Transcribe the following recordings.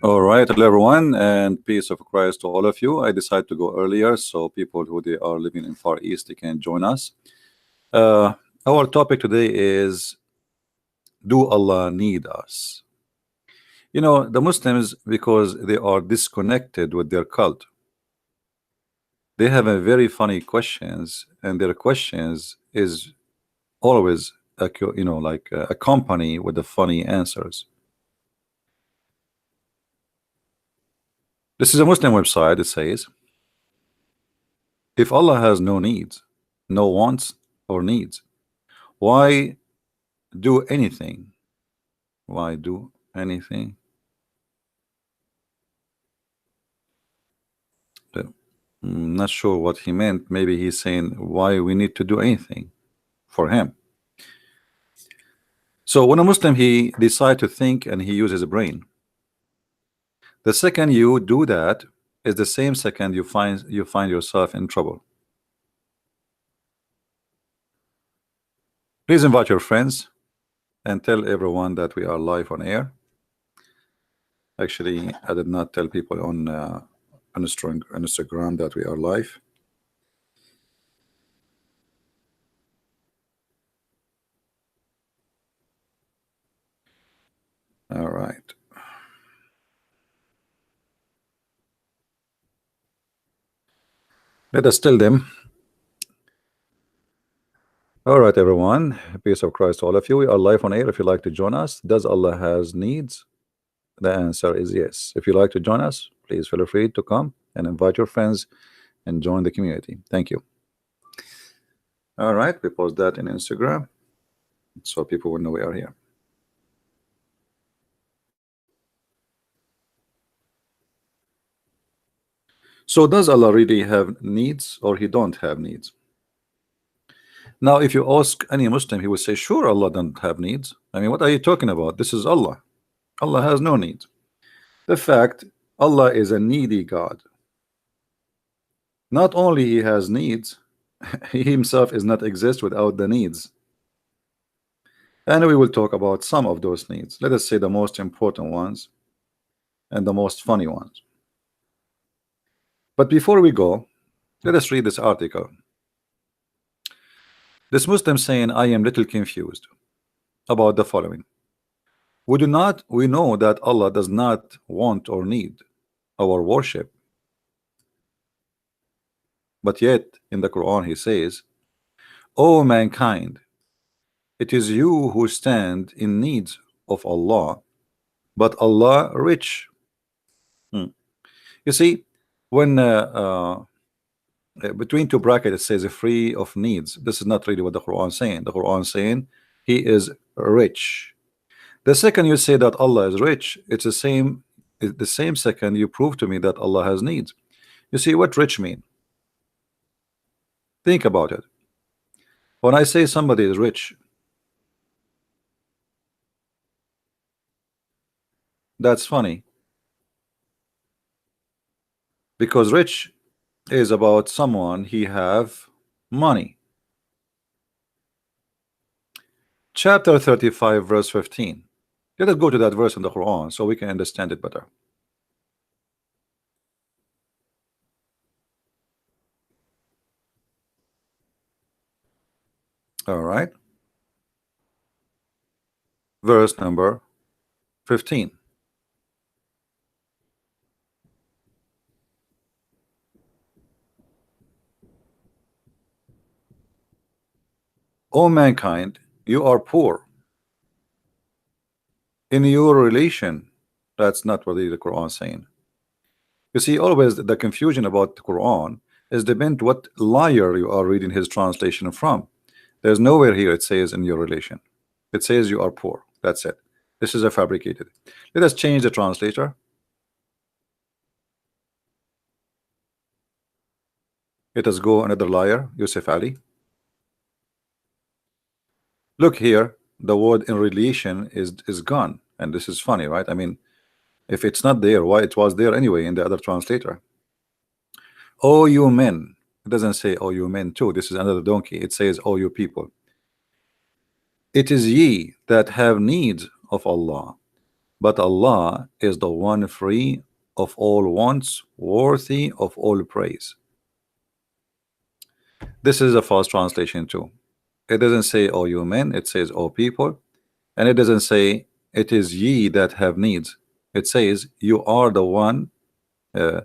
All right, hello everyone, and peace of Christ to all of you. I decided to go earlier so people who they are living in Far East they can join us. Uh, our topic today is, do Allah need us? You know, the Muslims, because they are disconnected with their cult, they have a very funny questions, and their questions is always like accompany with the funny answers. This is a Muslim website. It says, if Allah has no needs, no wants or needs, why do anything? Why do anything? Uh, Not sure what he meant. Maybe he's saying why we need to do anything for him. So when a Muslim he decide to think and he uses a brain, the second you do that is the same second you find yourself in trouble. Please invite your friends and tell everyone that we are live on air. Actually, I did not tell people on Instagram that we are live. All right. Let us tell them. All right, everyone. Peace of Christ to all of you. We are live on air. If you'd like to join us, does Allah has needs? The answer is yes. If you'd like to join us, please feel free to come and invite your friends and join the community. Thank you. All right, we post that in Instagram so people will know we are here. So does Allah really have needs, or he don't have needs? Now, if you ask any Muslim, he would say, sure, Allah don't have needs. I mean, what are you talking about? This is Allah. Allah has no needs. The fact, Allah is a needy God. Not only he has needs, he himself is not exist without the needs. And we will talk about some of those needs. Let us say the most important ones and the most funny ones. But before we go, let us read this article. This Muslim saying, I am little confused about the following. We know that Allah does not want or need our worship. But yet in the Quran he says, O mankind, it is you who stand in need of Allah, but Allah rich. You see, when between two brackets it says free of needs, this is not really what the Quran is saying. The Quran is saying he is rich. The second you say that Allah is rich, it's the same second you prove to me that Allah has needs. You see what rich mean? Think about it. When I say somebody is rich, that's funny, because rich is about someone he have money. Chapter 35 verse 15. Let us go to that verse in the Quran so we can understand it better. All right, verse number 15. O mankind, you are poor in your relation. That's not what the Quran is saying. You see, always the confusion about the Quran is depend what liar you are reading his translation from. There's nowhere here it says in your relation. It says you are poor. That's it. This is a fabricated. Let us change the translator. Let us go another liar, Yusuf Ali. Look here, the word in relation is gone, and this is funny, right? I mean, if it's not there, why it was there anyway in the other translator? Oh, you men. It doesn't say oh you men too. This is another donkey. It says oh you people. It is ye that have need of Allah, but Allah is the one free of all wants, worthy of all praise. This is a false translation too. It doesn't say "O you men," it says "O people," and it doesn't say "It is ye that have needs." It says you are the one uh,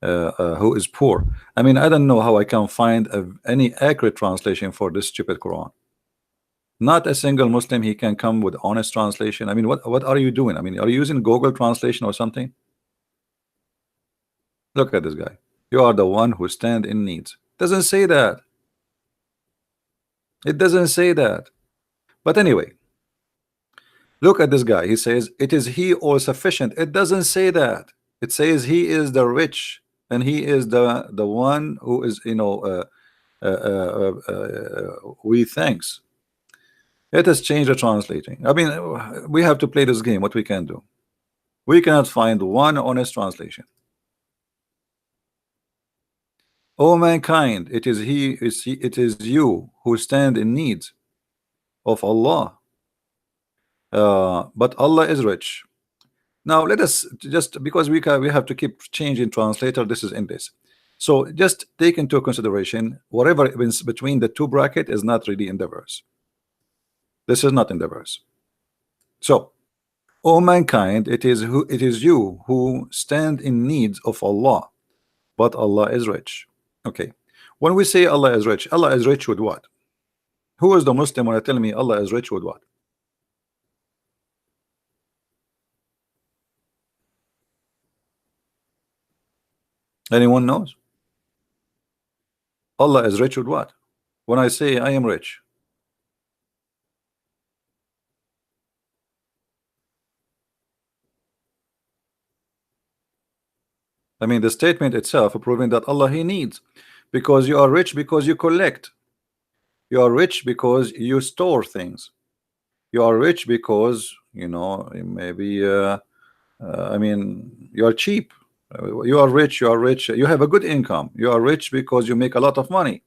who is poor. I mean, I don't know how I can find any accurate translation for this stupid Quran. Not a single Muslim he can come with honest translation. I mean, what are you doing? I mean, are you using Google translation or something? Look at this guy. You are the one who stand in needs. Doesn't say that. It doesn't say that. But anyway, look at this guy. He says, "It is he all sufficient." It doesn't say that. It says he is the rich, and he is the one who is, we thanks. Let us change the translating. I mean, we have to play this game. What we can do? We cannot find one honest translation. O mankind, it is it is you who stand in need of Allah. But Allah is rich. Now let us just, because we have to keep changing translator. This is in this. So just take into consideration whatever is between the two bracket is not really in the verse. This is not in the verse. So, O mankind, it is you who stand in need of Allah, but Allah is rich. Okay. When we say Allah is rich with what? Who is the Muslim when I tell me Allah is rich with what? Anyone knows? Allah is rich with what? When I say I am rich, I mean the statement itself proving that Allah he needs, because you are rich because you collect. You are rich because you store things. You are rich because maybe I mean you are cheap. You are rich. You are rich. You have a good income. You are rich because you make a lot of money.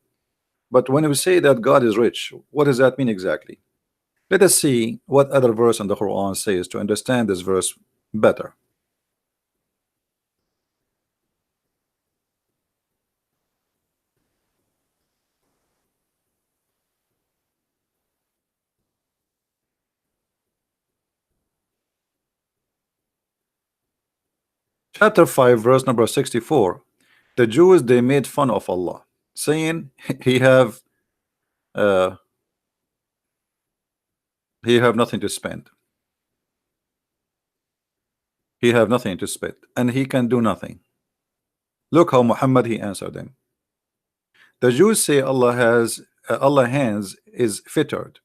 But when we say that God is rich, what does that mean exactly? Let us see what other verse in the Quran says to understand this verse better. Chapter 5, verse number 64. The Jews, they made fun of Allah, saying he have nothing to spend. He have nothing to spend, and he can do nothing. Look how Muhammad he answered them. The Jews say Allah hands is fettered.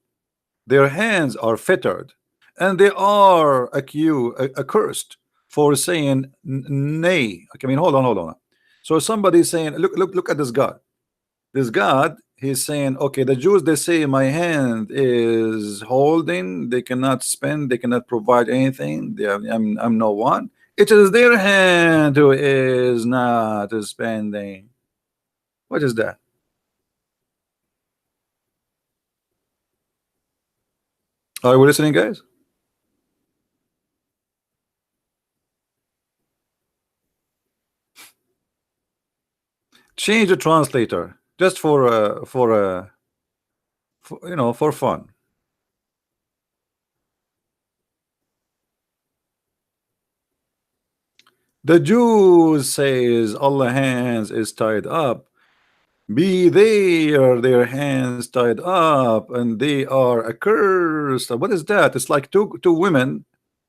Their hands are fettered, and they are accursed for saying nay. Okay, I mean, hold on. So somebody is saying, look at this God. This God, he's saying, okay, the Jews, they say my hand is holding, they cannot spend, they cannot provide anything. I'm no one. It is their hand who is not spending. What is that? Are we listening, guys? Change the translator just for for fun. The Jews says Allah hands is tied up. Be their hands tied up, and they are accursed. What is that? It's like two women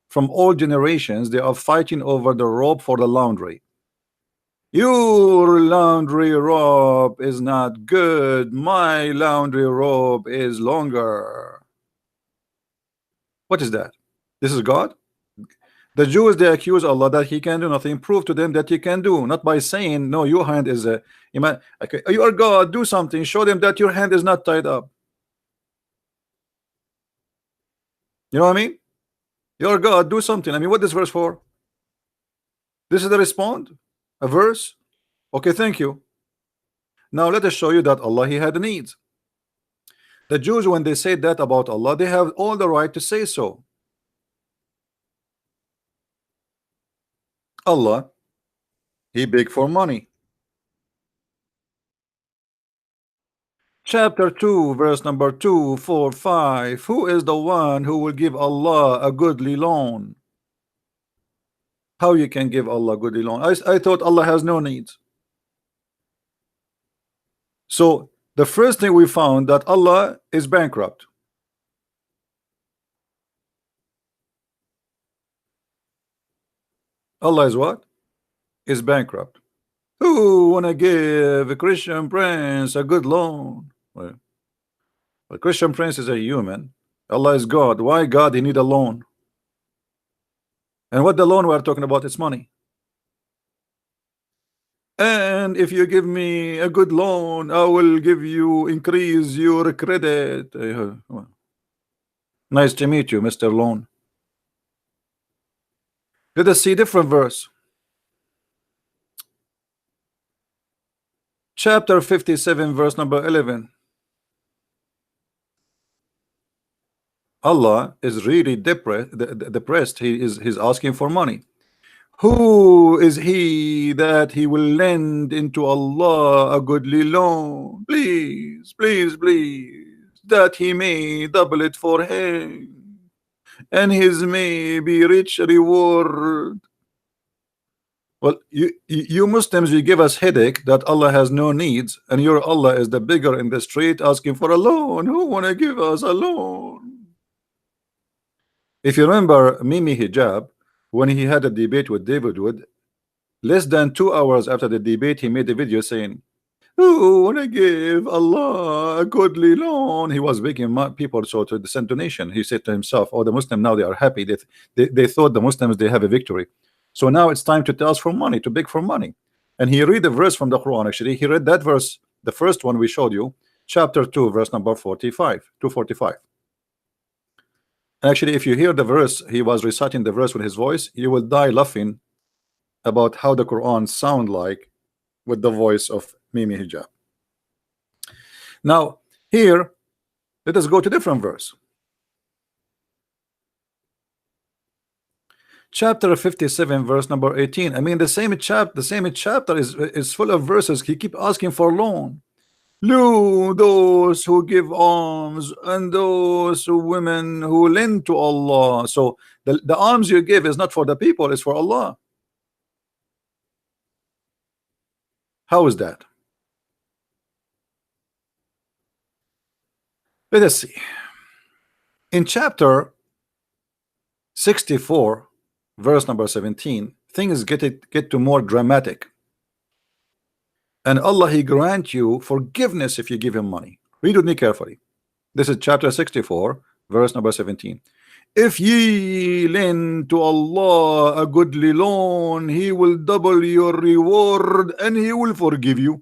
from all generations. They are fighting over the rope for the laundry. Your laundry rope is not good. My laundry rope is longer. What is that? This is God? The Jews, they accuse Allah that he can do nothing. Prove to them that he can do, not by saying no, your hand is okay, you are God, do something. Show them that your hand is not tied up. You know what I mean? You're God, do something. I mean, what this verse for? This is the respond? A verse? Okay, thank you. Now let us show you that Allah he had needs. The Jews, when they say that about Allah, they have all the right to say so. Allah, he beg for money. Chapter 2, verse number 2, 4, 5. Who is the one who will give Allah a goodly loan? How you can give Allah a goodly loan? I thought Allah has no needs. So the first thing we found that Allah is bankrupt. Allah is what? Is bankrupt. Who wanna give a Christian prince a good loan? Well, the Christian prince is a human. Allah is God. Why God he need a loan? And what the loan we are talking about is money. And if you give me a good loan, I will give you increase your credit. Nice to meet you, Mr. Loan. Let us see different verse. Chapter 57, verse number 11. Allah is really depressed. He's asking for money. Who is he that he will lend into Allah a goodly loan? Please, please, please, that he may double it for him, and his may be rich reward. Well, you Muslims, you give us headache that Allah has no needs, and your Allah is the beggar in the street asking for a loan. Who wanna give us a loan? If you remember Mimi Hijab, when he had a debate with David Wood, less than 2 hours after the debate, he made a video saying, "Who wanna give Allah a goodly loan?" He was begging people so to send donation. He said to himself, "Oh, the Muslim now they are happy. They thought the Muslims they have a victory. So now it's time to ask for money, to beg for money." And he read the verse from the Quran. Actually, he read that verse, the first one we showed you, chapter 2, verse number 45, 245. Actually, if you hear the verse, he was reciting the verse with his voice, you will die laughing about how the Quran sound like with the voice of Mimi Hijab. Now, here, let us go to different verse. Chapter 57, verse number 18. I mean, the same chapter is full of verses. He keep asking for loan. Lo, those who give alms and those women who lend to Allah. So the alms you give is not for the people, it's for Allah. How is that? Let us see. In chapter 64, verse number 17, things get to more dramatic. And Allah he grant you forgiveness if you give him money. Read with me carefully. This is chapter 64, verse number 17. If ye lend to Allah a goodly loan, he will double your reward and he will forgive you.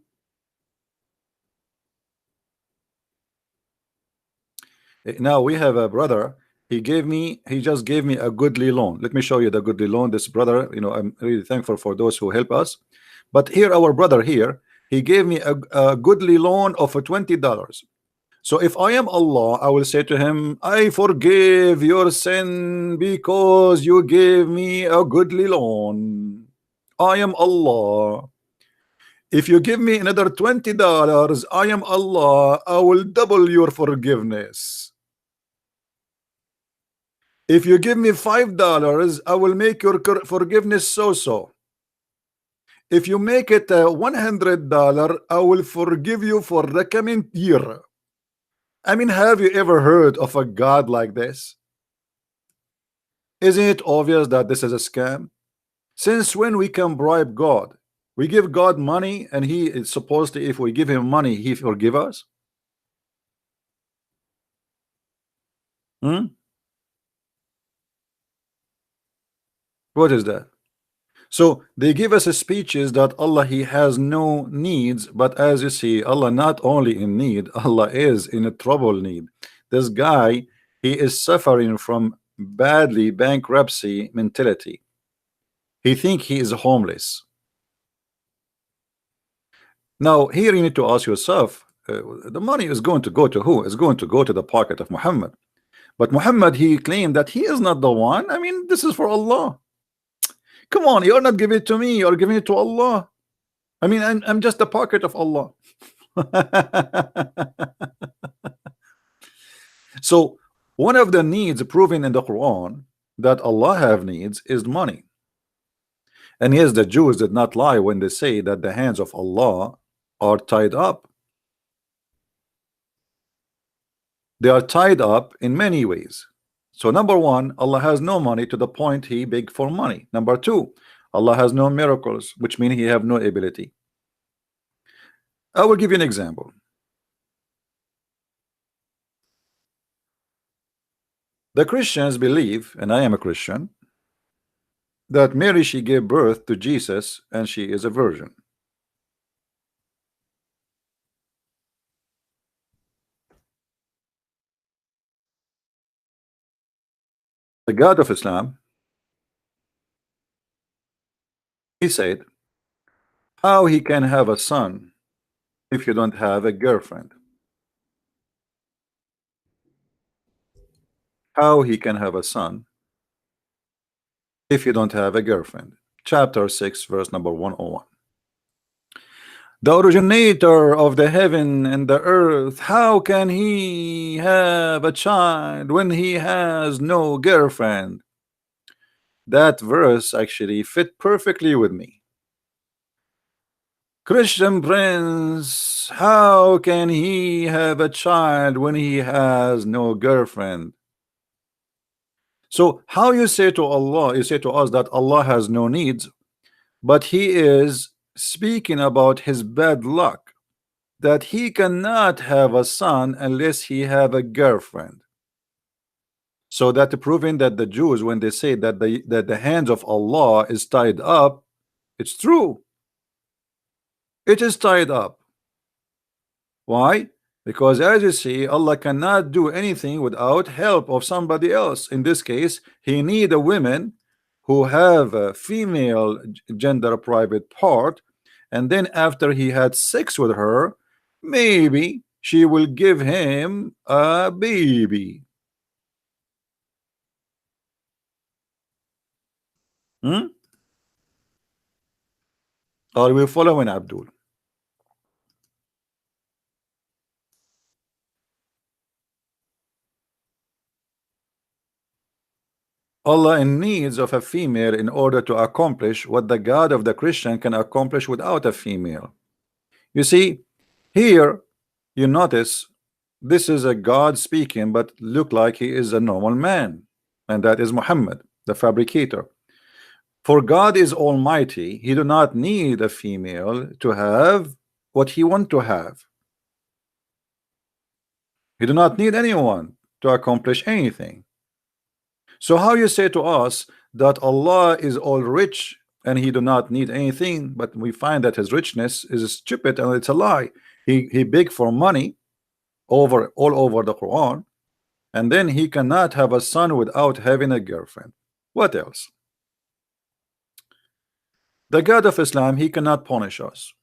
Now we have a brother. He just gave me a goodly loan. Let me show you the goodly loan. This brother, you know, I'm really thankful for those who help us. But here, our brother here, he gave me a goodly loan of $20. So if I am Allah, I will say to him, I forgive your sin because you gave me a goodly loan. I am Allah. If you give me another $20, I am Allah. I will double your forgiveness. If you give me $5, I will make your forgiveness so-so. If you make it $100, I will forgive you for the coming year. I mean, have you ever heard of a God like this? Isn't it obvious that this is a scam? Since when we can bribe God? We give God money and he is supposed to, if we give him money, he forgive us? What is that? So they give us speeches that Allah he has no needs, but as you see, Allah not only in need, Allah is in a trouble need. This guy, he is suffering from badly bankruptcy mentality. He think he is homeless. Now here you need to ask yourself, the money is going to go to who? It's going to go to the pocket of Muhammad. But Muhammad, he claimed that he is not the one. I mean, this is for Allah. Come on, you're not giving it to me, you're giving it to Allah. I mean, I'm just a pocket of Allah. So one of the needs proven in the Quran that Allah have needs is money. And yes, the Jews did not lie when they say that the hands of Allah are tied up. They are tied up in many ways. So number one, Allah has no money to the point he beg for money. Number two, Allah has no miracles, which means he have no ability. I will give you an example. The Christians believe, and I am a Christian, that Mary, she gave birth to Jesus and she is a virgin. The God of Islam, he said, how he can have a son if you don't have a girlfriend? How he can have a son if you don't have a girlfriend? Chapter 6, verse number 101. The originator of the heaven and the earth, how can he have a child when he has no girlfriend? That verse actually fit perfectly with me. Christian Prince, how can he have a child when he has no girlfriend? So how you say to Allah, you say to us that Allah has no needs, but he is speaking about his bad luck, that he cannot have a son unless he have a girlfriend. So that proving that the Jews, when they say that the hands of Allah is tied up, it's true. It is tied up. Why? Because as you see, Allah cannot do anything without help of somebody else. In this case, he need a woman who have a female gender private part, and then after he had sex with her, maybe she will give him a baby. Are we following, Abdul? Allah in needs of a female in order to accomplish what the God of the Christian can accomplish without a female. You see, here you notice this is a God speaking, but look like he is a normal man, and that is Muhammad, the fabricator. For God is almighty, he do not need a female to have what he want to have. He do not need anyone to accomplish anything. So how you say to us that Allah is all rich and he do not need anything, but we find that his richness is stupid and it's a lie. He beg for money all over the Quran, and then he cannot have a son without having a girlfriend. What else? The God of Islam, he cannot punish us.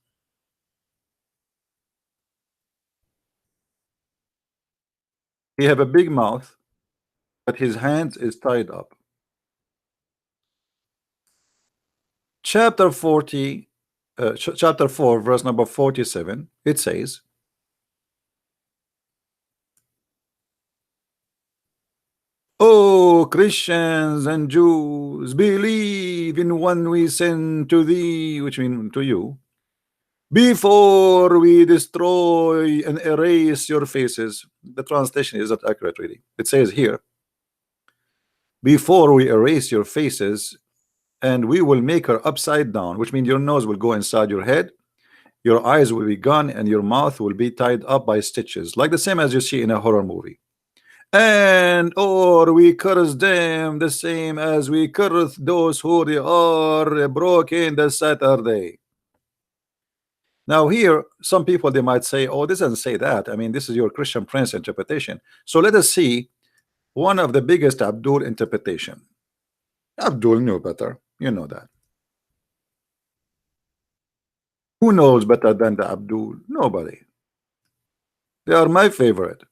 He have a big mouth, but his hands is tied up. Chapter 40, chapter 4, verse number 47, it says, "O Christians and Jews, believe in one we send to thee," which means to you, "before we destroy and erase your faces." The translation is not accurate, really. It says here, "Before we erase your faces, and we will make her upside down," which means your nose will go inside your head, your eyes will be gone, and your mouth will be tied up by stitches, like the same as you see in a horror movie. "And or we curse them the same as we curse those who they are broken the Saturday." Now here, some people they might say, "Oh, this doesn't say that. I mean, this is your Christian Prince interpretation." So let us see one of the biggest Abdul interpretation. Abdul knew better. You know that. Who knows better than the Abdul? Nobody. They are my favorite.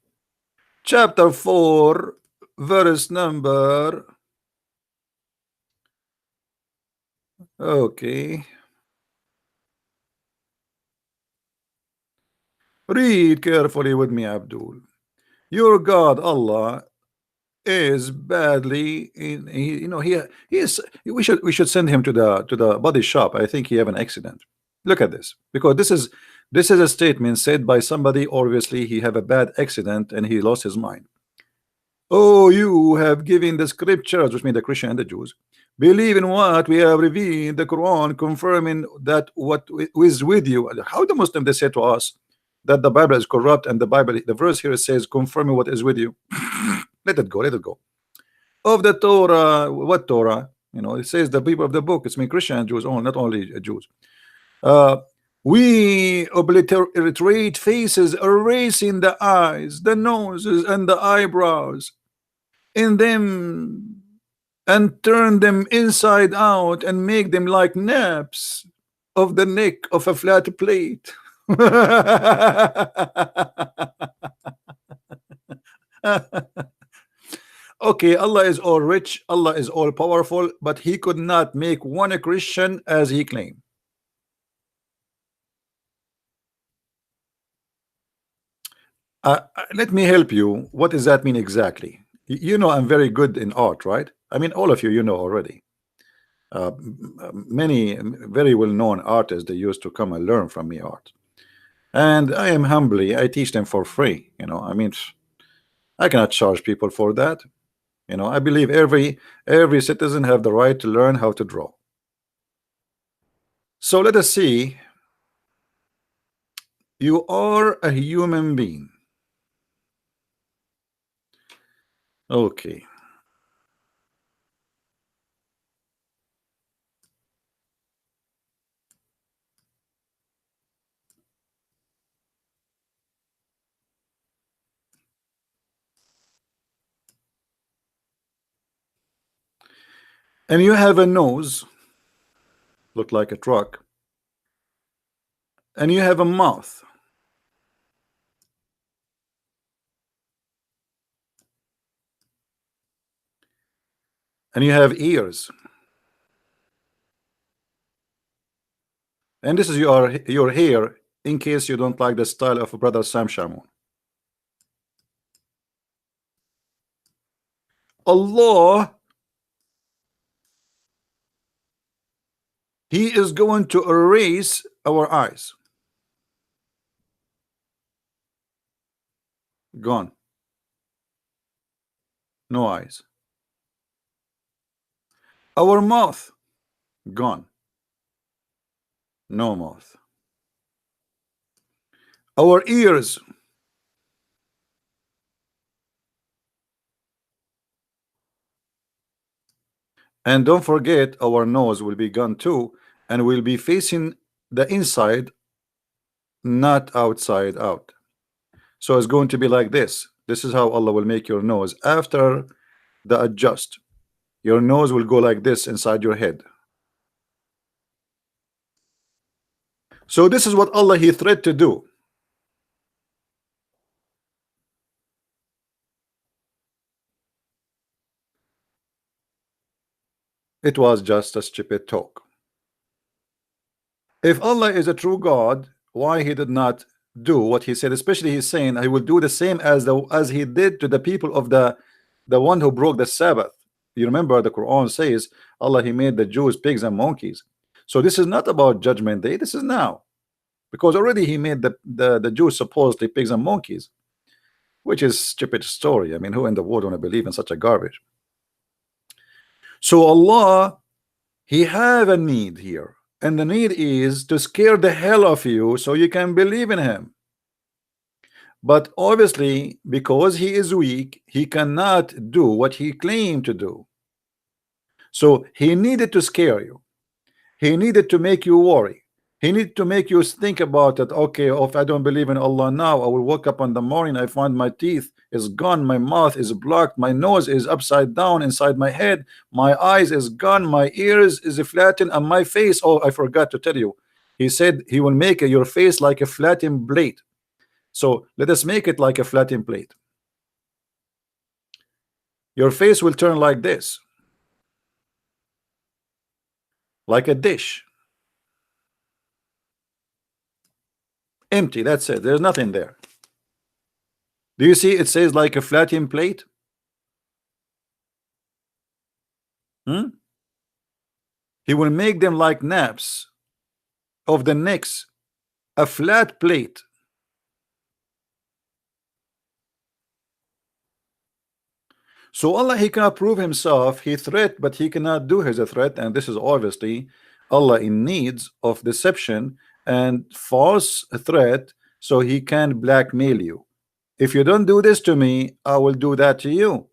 Chapter 4, verse number Okay. Read carefully with me, Abdul. Your God, Allah, is badly in he is we should send him to the body shop. I think he have an accident. Look at this, because this is a statement said by somebody. Obviously he have a bad accident and he lost his mind. Oh, you have given the scriptures, which mean the Christian and the Jews, believe in what we have revealed, the Quran, confirming that what is with you. How the Muslim they say to us that the Bible is corrupt, and the verse here says confirming what is with you. Let it go, let it go. Of the Torah, what Torah? It says the people of the book. It's mean Christian and Jews only, not only Jews. Uh, we obliterate faces, erasing the eyes, the noses, and the eyebrows in them, and turn them inside out and make them like naps of the neck of a flat plate. Okay, Allah is all rich, Allah is all powerful, but he could not make one a Christian as he claimed. Let me help you. What does that mean exactly? You know I'm very good in art, right? I mean, all of you know already. Many very well-known artists, they used to come and learn from me art. And I am humbly, I teach them for free. I mean, I cannot charge people for that. I believe every citizen have the right to learn how to draw. So let us see. You are a human being. Okay. And you have a nose, look like a truck, and you have a mouth. And you have ears. And this is your hair, in case you don't like the style of brother Sam Shamoun. Allah, he is going to erase our eyes. Gone. No eyes. Our mouth, gone. No mouth. Our ears, and don't forget our nose will be gone too, and will be facing the inside, not outside out. So it's going to be like this. This is how Allah will make your nose after the adjust. Your nose will go like this inside your head. So this is what Allah he threatened to do. It was just a stupid talk. If Allah is a true God, why he did not do what he said? Especially he's saying, I will do the same as he did to the people of the one who broke the Sabbath. You remember the Quran says Allah he made the Jews pigs and monkeys. So this is not about judgment day, this is now, because already he made the Jews supposedly pigs and monkeys, which is stupid story. I mean, who in the world want to believe in such a garbage? So Allah, he have a need here, and the need is to scare the hell of you so you can believe in him. But obviously, because he is weak, he cannot do what he claimed to do. So he needed to scare you. He needed to make you worry. He needed to make you think about it. Okay, if I don't believe in Allah now, I will wake up in the morning, I find my teeth is gone, my mouth is blocked, my nose is upside down inside my head, my eyes is gone, my ears is flattened, and my face, oh, I forgot to tell you, he said he will make your face like a flattened plate. So let us make it like a flattened plate. Your face will turn like this. like a dish. Empty, that's it. There's nothing there. Do you see it says like a flattened plate? He will make them like naps of the necks, a flat plate. So Allah, he cannot prove himself. He threat, but he cannot do his threat, and this is obviously Allah in needs of deception and false threat, so he can blackmail you. If you don't do this to me, I will do that to you.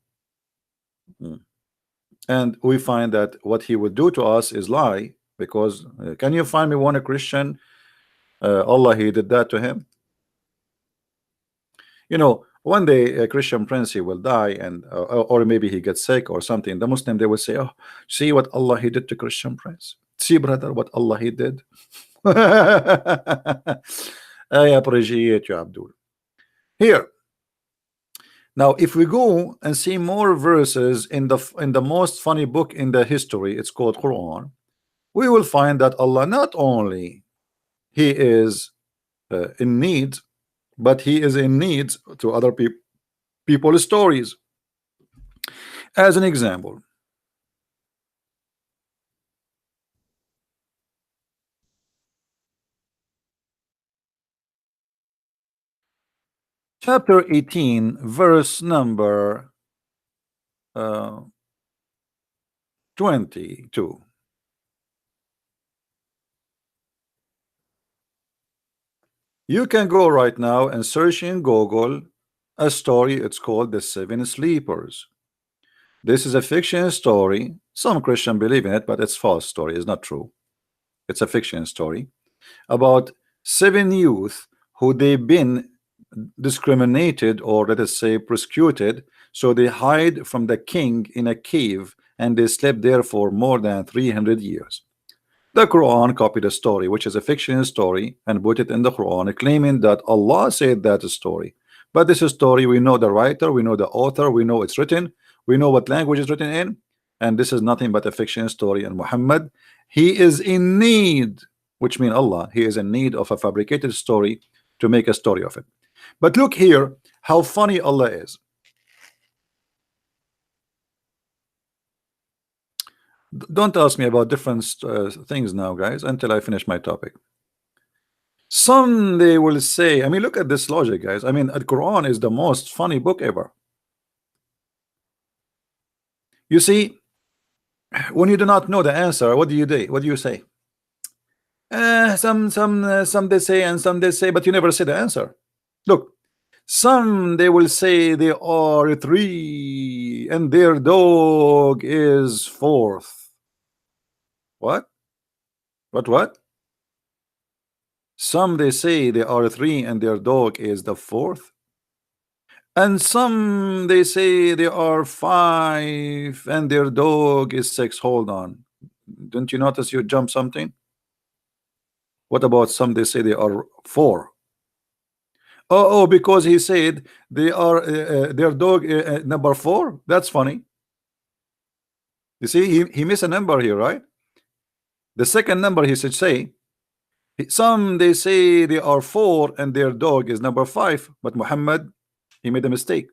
And we find that what he would do to us is lie, because can you find me one Christian Allah he did that to him? You know, one day a Christian prince, he will die, and or maybe he gets sick or something. The Muslim, they will say, oh, see what Allah he did to Christian prince. See, brother, what Allah he did. I appreciate you, Abdul. Here now, if we go and see more verses in the most funny book in the history, it's called Quran, we will find that Allah not only he is in need, but he is in need to other people's stories. As an example, chapter 18, verse number 22. You can go right now and search in Google a story. It's called The Seven Sleepers. This is a fiction story. Some Christian believe in it, but it's false story. It's not true. It's a fiction story about 7 youth who they've been discriminated, or let us say persecuted, so they hide from the king in a cave, and they slept there for more than 300 years. The Quran copied a story which is a fiction story and put it in the Quran, claiming that Allah said that story. But this is story, we know the writer, we know the author, we know it's written, we know what language is written in, and this is nothing but a fiction story. And Muhammad, he is in need, which means Allah, he is in need of a fabricated story to make a story of it. But look here how funny Allah is. Don't ask me about different things now, guys, until I finish my topic. Some they will say, I mean, look at this logic, guys. I mean, the Quran is the most funny book ever. You see, when you do not know the answer, what do you do? What do you say? Some they say, and some they say, but you never say the answer. Look, some they will say they are 3 and their dog is 4th. What? What? Some they say they are 3 and their dog is the 4th. And some they say they are 5 and their dog is 6. Hold on. Don't you notice you jump something? What about some they say they are 4? Oh, because he said they are their dog number 4. That's funny. You see, he missed a number here, right? The second number he should say. Some they say they are 4 and their dog is number 5, but Muhammad, he made a mistake.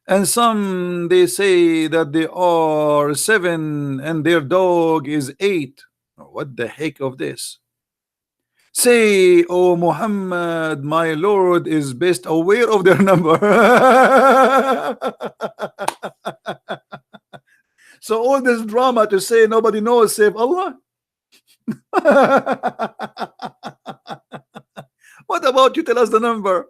And some they say that they are 7 and their dog is 8. What the heck of this? Say, oh Muhammad, my Lord is best aware of their number. So all this drama to say nobody knows save Allah. What about you tell us the number?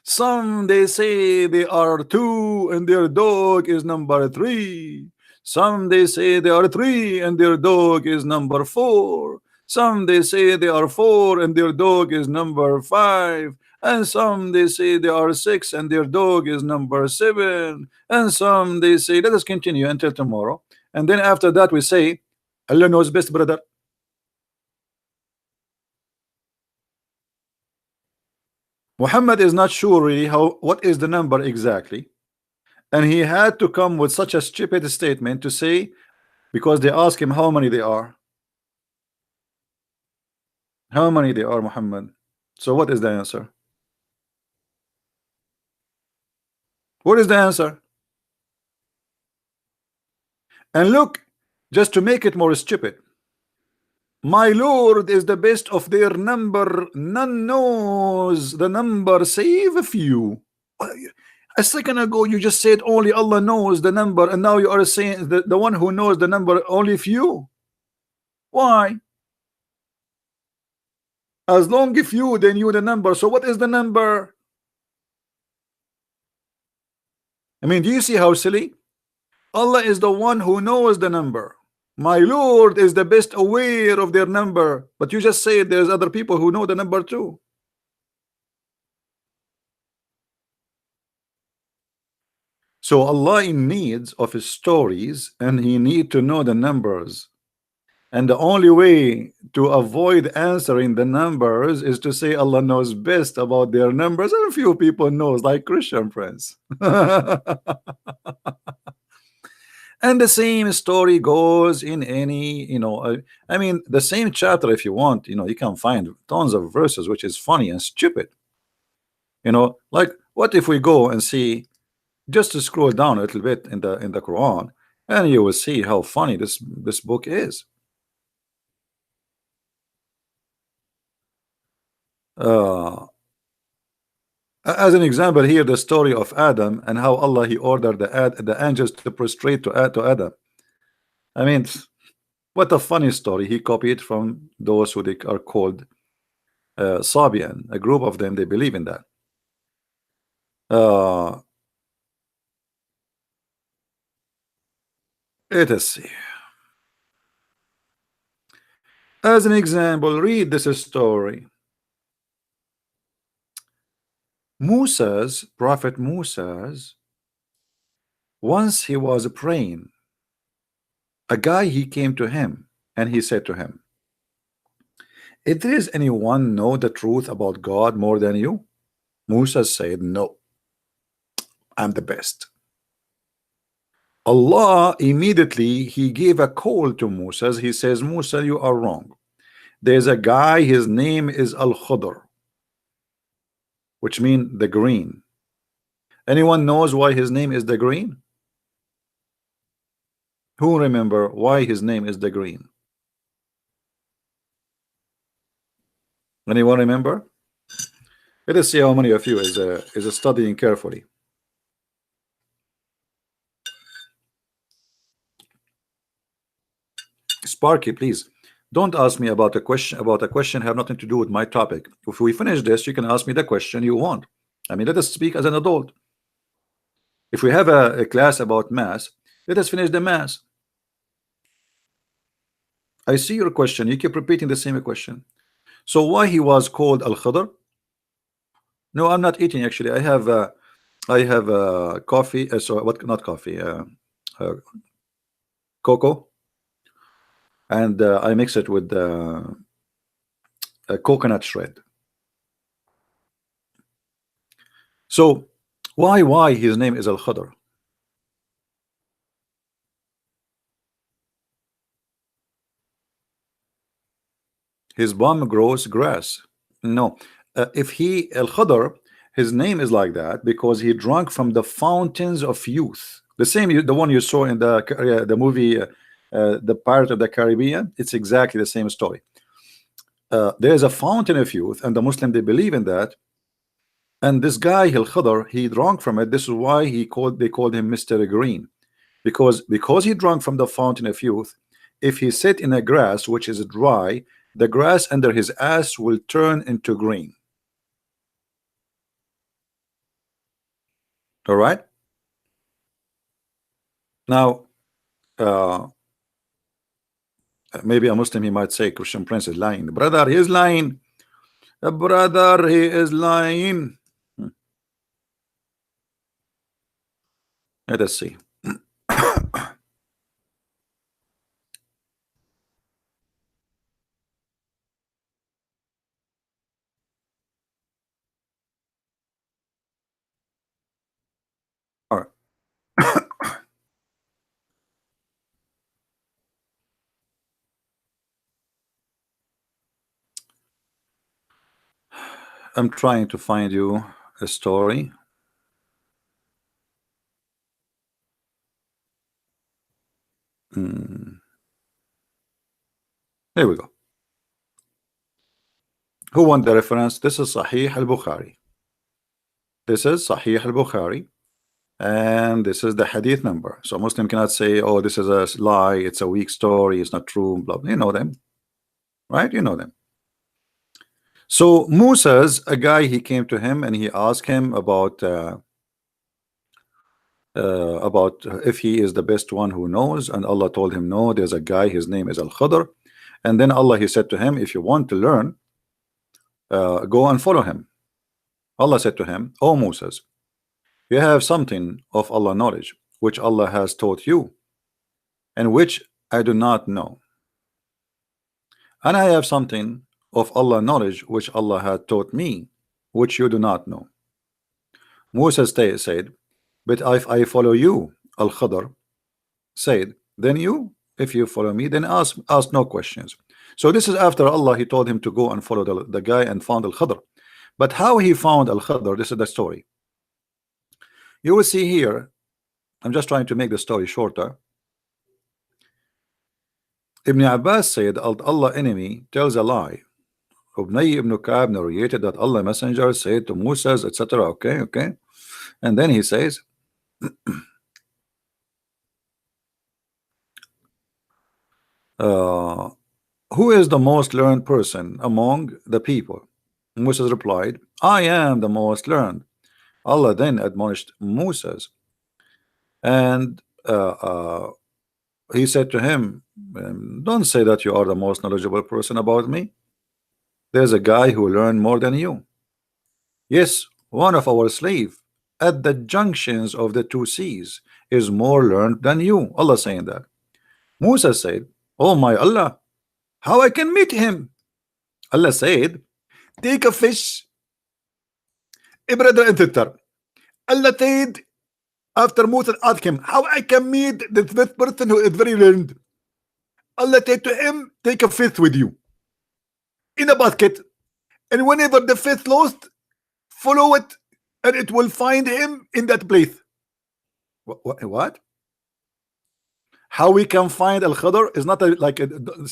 Some they say they are 2 and their dog is number 3. Some they say they are 3 and their dog is number 4. Some they say they are 4 and their dog is number 5. And some they say they are 6 and their dog is number 7. And some they say, let us continue until tomorrow. And then after that we say, Allah knows best, brother. Muhammad is not sure really what is the number exactly, and he had to come with such a stupid statement to say, because they ask him how many they are. How many they are, Muhammad? So what is the answer? What is the answer? And look, just to make it more stupid, my Lord is the best of their number. None knows the number save a few. A second ago, you just said only Allah knows the number, and now you are saying the one who knows the number only few. Why? As long as few, they knew the number. So what is the number? I mean, do you see how silly? Allah is the one who knows the number. My Lord is the best aware of their number. But you just said there's other people who know the number too. So Allah in needs of his stories, and he need to know the numbers. And the only way to avoid answering the numbers is to say Allah knows best about their numbers, and few people knows, like Christian friends. And the same story goes in any, I mean, the same chapter, if you want, you can find tons of verses which is funny and stupid. Like, what if we go and see, just to scroll down a little bit in the Quran, and you will see how funny this book is. uh as an example here, the story of Adam, and how Allah he ordered the angels to prostrate to Adam. I mean, what a funny story. He copied from those who they are called Sabian. A group of them, they believe in that. Let us see. As an example, read this story. Prophet Musa's, once he was praying, a guy he came to him and he said to him, if there is anyone know the truth about God more than you? Musa said, no, I'm the best. Allah immediately he gave a call to Musa. He says, Musa, you are wrong. There's a guy, his name is Al-Khudr, which means the green. Anyone knows why his name is the green? Who remember why his name is the green? Anyone remember? Let us see how many of you is studying carefully. Sparky, please don't ask me about a question have nothing to do with my topic. If we finish this, you can ask me the question you want. I mean, let us speak as an adult. If we have a class about mass, let us finish the mass. I see your question. You keep repeating the same question. So why he was called Al-Khadr? No, I'm not eating actually. I have coffee. So what? Not coffee. Cocoa, and I mix it with a coconut shred. So why his name is Al-Khadr? His bomb grows grass. No, if he Al-Khadr, his name is like that because he drank from the fountains of youth. The same, the one you saw in the movie, the Pirate of the Caribbean. It's exactly the same story. There is a fountain of youth, and the Muslim they believe in that. And this guy Al-Khadr, he drank from it. This is why they called him Mr. Green, because he drank from the fountain of youth. If he sit in a grass which is dry, the grass under his ass will turn into green. All right. Now, maybe a Muslim he might say Christian Prince is lying. Brother, he is lying. Brother, he is lying. Let us see. All right. I'm trying to find you a story. Here we go. Who want the reference? This is Sahih al-Bukhari. This is Sahih al-Bukhari, and this is the hadith number. So Muslim cannot say, oh, this is a lie, it's a weak story, it's not true, blah, blah. You know them, right? You know them. So Musa's a guy, he came to him and he asked him about if he is the best one who knows, and Allah told him no, there's a guy, his name is Al-Khadr. And then Allah, he said to him, if you want to learn, go and follow him. Allah said to him, oh Moses, you have something of Allah knowledge which Allah has taught you and which I do not know, and I have something of Allah knowledge which Allah had taught me which you do not know. Moses said, but if I follow you, Al-Khadr said, then you, if you follow me, then ask no questions. So this is after Allah, he told him to go and follow the guy and found Al-Khadr. But how he found Al-Khadr, this is the story. You will see here, I'm just trying to make the story shorter. Ibn Abbas said, Allah enemy tells a lie. Ubnay ibn Ka'b narrated that Allah messenger said to Moses, etc. Okay. And then he says, who is the most learned person among the people? Moses replied, I am the most learned. Allah then admonished Moses, and he said to him, don't say that you are the most knowledgeable person about me. There's a guy who learned more than you. Yes, one of our slaves at the junctions of the two seas is more learned than you. Allah saying that. Moses said, oh my Allah, how I can meet him? Allah said, take a fish. Brother Enter. Allah said, after Moses asked him, how I can meet the fifth person who is very learned? Allah said to him, take a fish with you in a basket, and whenever the fish lost, follow it, and it will find him in that place. What? How we can find Al-Khadr is not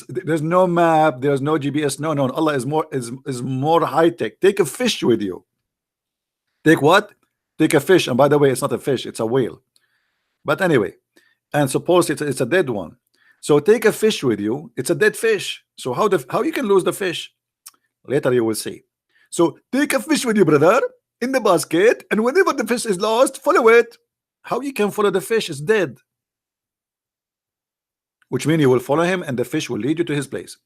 there's no map, there's no GPS. No. Allah is more high-tech. Take a fish with you. Take what? Take a fish. And by the way, it's not a fish, it's a whale. But anyway, and suppose it's a dead one. So take a fish with you. It's a dead fish. So how you can lose the fish? Later you will see. So take a fish with you, brother, in the basket, and whenever the fish is lost, follow it. How you can follow the fish? Is dead. Which means you will follow him and the fish will lead you to his place.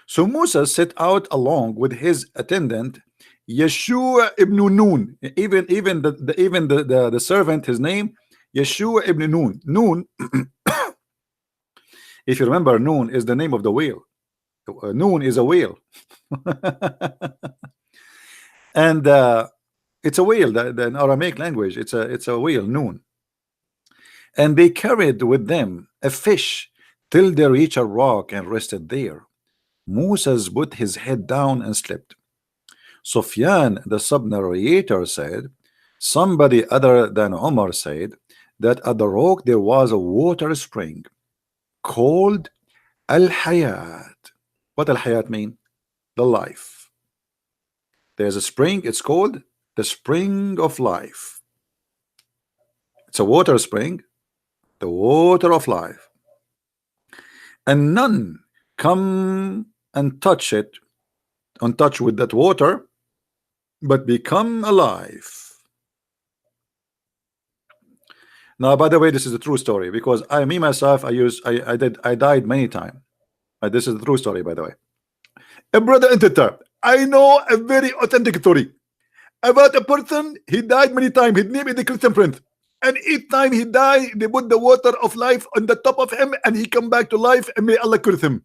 So Musa set out along with his attendant Yeshua ibn Nun. Even the servant, his name Yeshua ibn Nun. Nun, if you remember, Nun is the name of the whale. Nun is a whale. And it's a whale. In Aramaic language, it's a whale, Nun. And they carried with them a fish till they reached a rock and rested there. Moses put his head down and slept. Sufyan, the sub-narrator, said, somebody other than Omar said that at the rock there was a water spring called Al-Hayat. What Al-Hayat mean? The life. There's a spring, it's called the spring of life. It's a water spring, the water of life. And none come and touch it, on touch with that water, but become alive. Now, by the way, this is a true story, because I died many times. This is a true story, by the way. A brother Enter, I know a very authentic story about a person. He died many times. His name is the Christian Prince. And each time he died, they put the water of life on the top of him, and he come back to life, and may Allah curse him.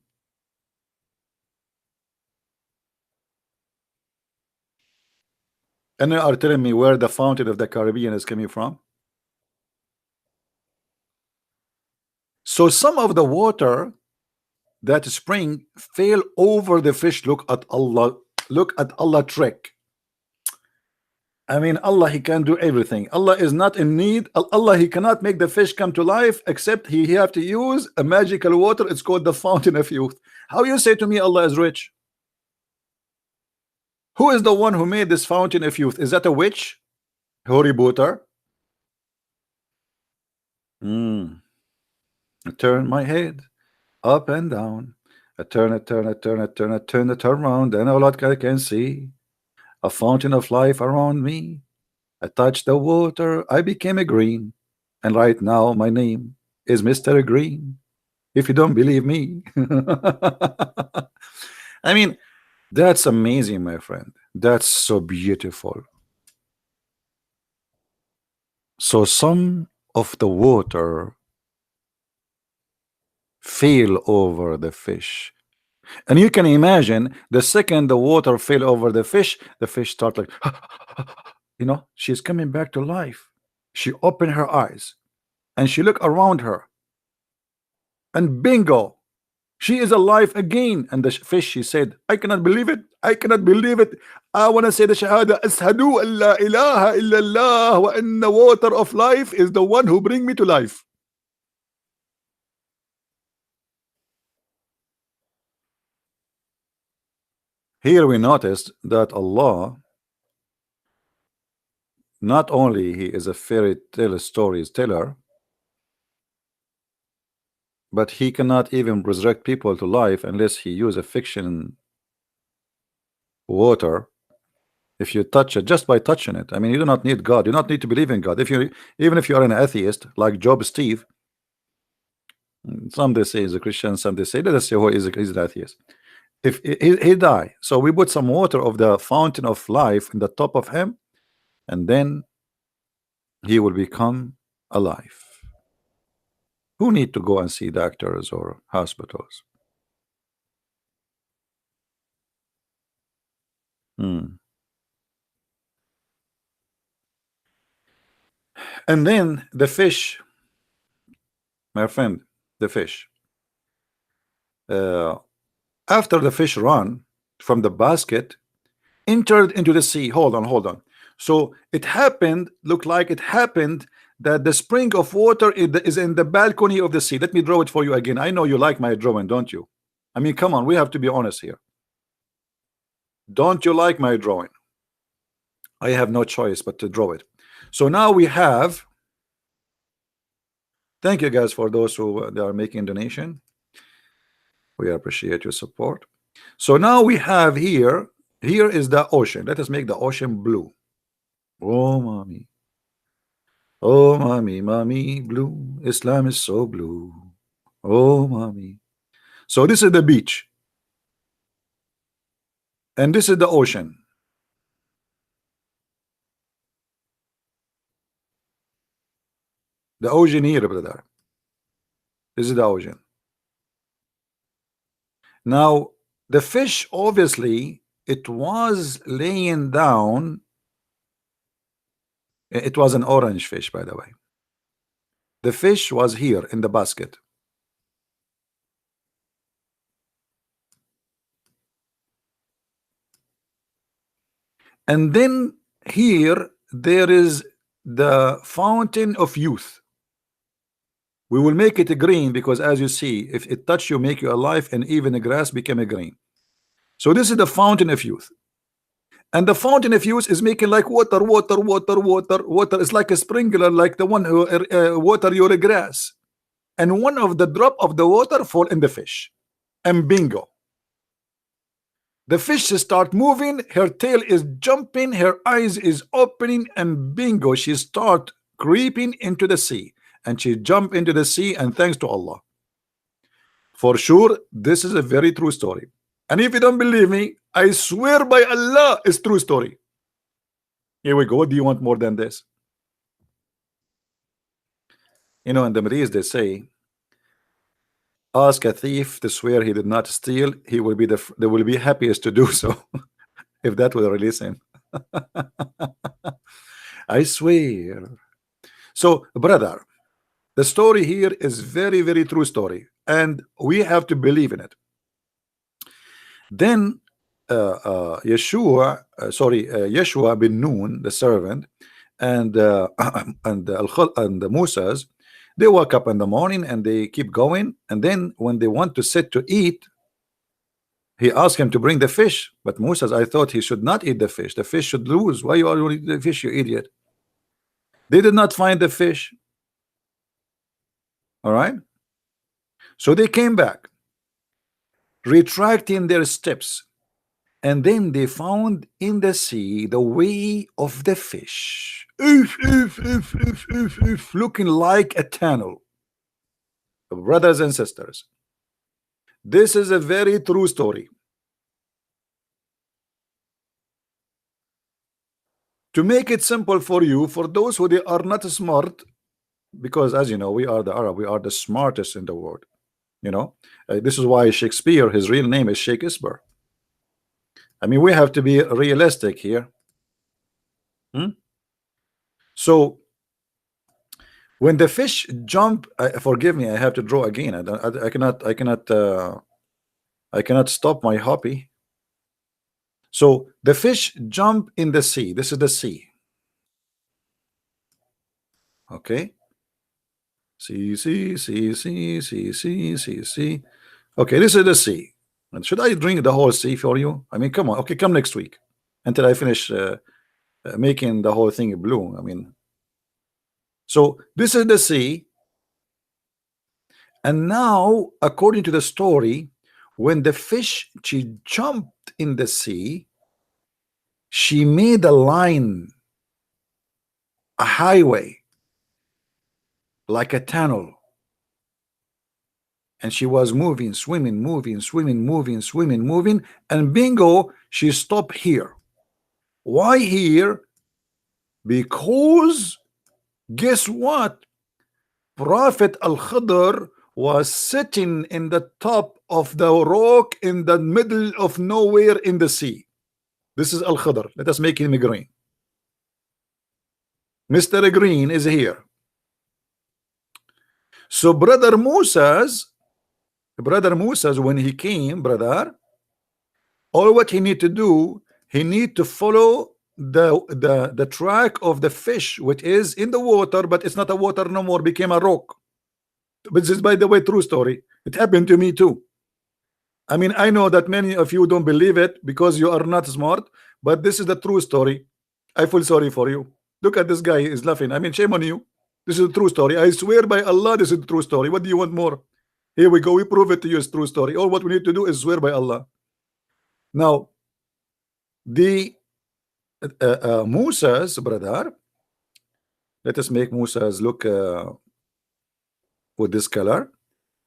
And you are telling me where the fountain of the Caribbean is coming from? So some of the water that spring fell over the fish. Look at Allah trick. I mean, Allah, He can do everything. Allah is not in need. Allah, He cannot make the fish come to life except He have to use a magical water. It's called the fountain of youth. How you say to me Allah is rich? Who is the one who made this fountain of youth? Is that a witch? Harry Potter? I turn my head up and down. I turn it, turn it, turn it, turn it, turn it around, and all I can see a fountain of life around me. I touched the water, I became a green, and right now my name is Mr. Green. If you don't believe me, I mean, that's amazing, my friend. That's so beautiful. So some of the water fell over the fish, and you can imagine the second the water fell over the fish start like you know, she's coming back to life. She opened her eyes and she looked around her, and bingo, she is alive again. And the fish, she said, I cannot believe it, I cannot believe it. I want to say the shahada, ashhadu an la ilaha illallah wa anna water of life is the one who bring me to life. Here we noticed that Allah, not only He is a fairy tale stories teller, but He cannot even resurrect people to life unless He use a fiction water. If you touch it, just by touching it, I mean, you do not need God, you do not need to believe in God. If you, even if you are an atheist like Job Steve, some they say is a Christian, some they say, let us say who is an atheist. If he die, so we put some water of the fountain of life in the top of him, and then he will become alive. Who need to go and see doctors or hospitals? And then the fish, my friend, the fish, after the fish run from the basket, entered into the sea. Hold on. So it happened, looked like it happened that the spring of water is in the balcony of the sea. Let me draw it for you again. I know you like my drawing, don't you? I mean, come on, we have to be honest here. Don't you like my drawing? I have no choice but to draw it. So now we have, thank you guys for those who they are making donation. We appreciate your support. So now we have here is the ocean. Let us make the ocean blue. Oh mommy, oh mommy blue, Islam is so blue. Oh mommy. So this is the beach, and this is the ocean. The ocean here, brother. This is the ocean. Now the fish, obviously it was laying down. It was an orange fish, by the way. The fish was here in the basket. And then here there is the fountain of youth. We will make it a green because, as you see, if it touch you, make you alive, and even the grass became a green. So this is the fountain of youth, and the fountain of youth is making like water. It's like a sprinkler, like the one who water your grass, and one of the drop of the water fall in the fish, and bingo, the fish start moving, her tail is jumping, her eyes is opening, and bingo, she start creeping into the sea, and she jump into the sea, and thanks to Allah. For sure, this is a very true story. And if you don't believe me, I swear by Allah, it's true story. Here we go. What do you want more than this? You know, in the Middle East, they say, ask a thief to swear he did not steal, he will be they will be happiest to do so. If that will release him. I swear. So, brother, the story here is very, very true story, and we have to believe in it. Then Yeshua bin Nun, the servant, and and the Musas, they wake up in the morning and they keep going, and then when they want to sit to eat, he asked him to bring the fish. But Musa, I thought he should not eat the fish. The fish should lose. Why you are eating the fish, you idiot? They did not find the fish. All right. So they came back, retracting their steps, and then they found in the sea the way of the fish, looking like a tunnel. Brothers and sisters, this is a very true story. To make it simple for you, for those who they are not smart, because as you know, we are the Arab, we are the smartest in the world. You know, this is why Shakespeare, his real name is Shakespeare. I mean, we have to be realistic here. So when the fish jump, forgive me, I have to draw again. I cannot stop my hobby. So the fish jump in the sea. This is the sea. Okay. See. Okay, this is the sea. And should I drink the whole sea for you? I mean, come on. Okay, come next week until I finish making the whole thing blue. I mean, so this is the sea. And now, according to the story, when the fish, she jumped in the sea, she made a line, a highway, like a tunnel. And she was moving, swimming, and bingo, she stopped here. Why here? Because guess what? Prophet Al-Khidr was sitting in the top of the rock in the middle of nowhere in the sea. This is Al-Khidr. Let us make him green. Mr. Green is here. So brother Moses, when he came, brother, all what he need to do, he need to follow the track of the fish, which is in the water, but it's not a water no more, became a rock. But this is, by the way, true story. It happened to me too. I mean, I know that many of you don't believe it because you are not smart, but this is the true story. I feel sorry for you. Look at this guy, he is laughing. I mean, shame on you. This is a true story. I swear by Allah, this is a true story. What do you want more? Here we go. We prove it to you. It's true story. All what we need to do is swear by Allah. Now, the Musa's brother, let us make Musa's look with this color.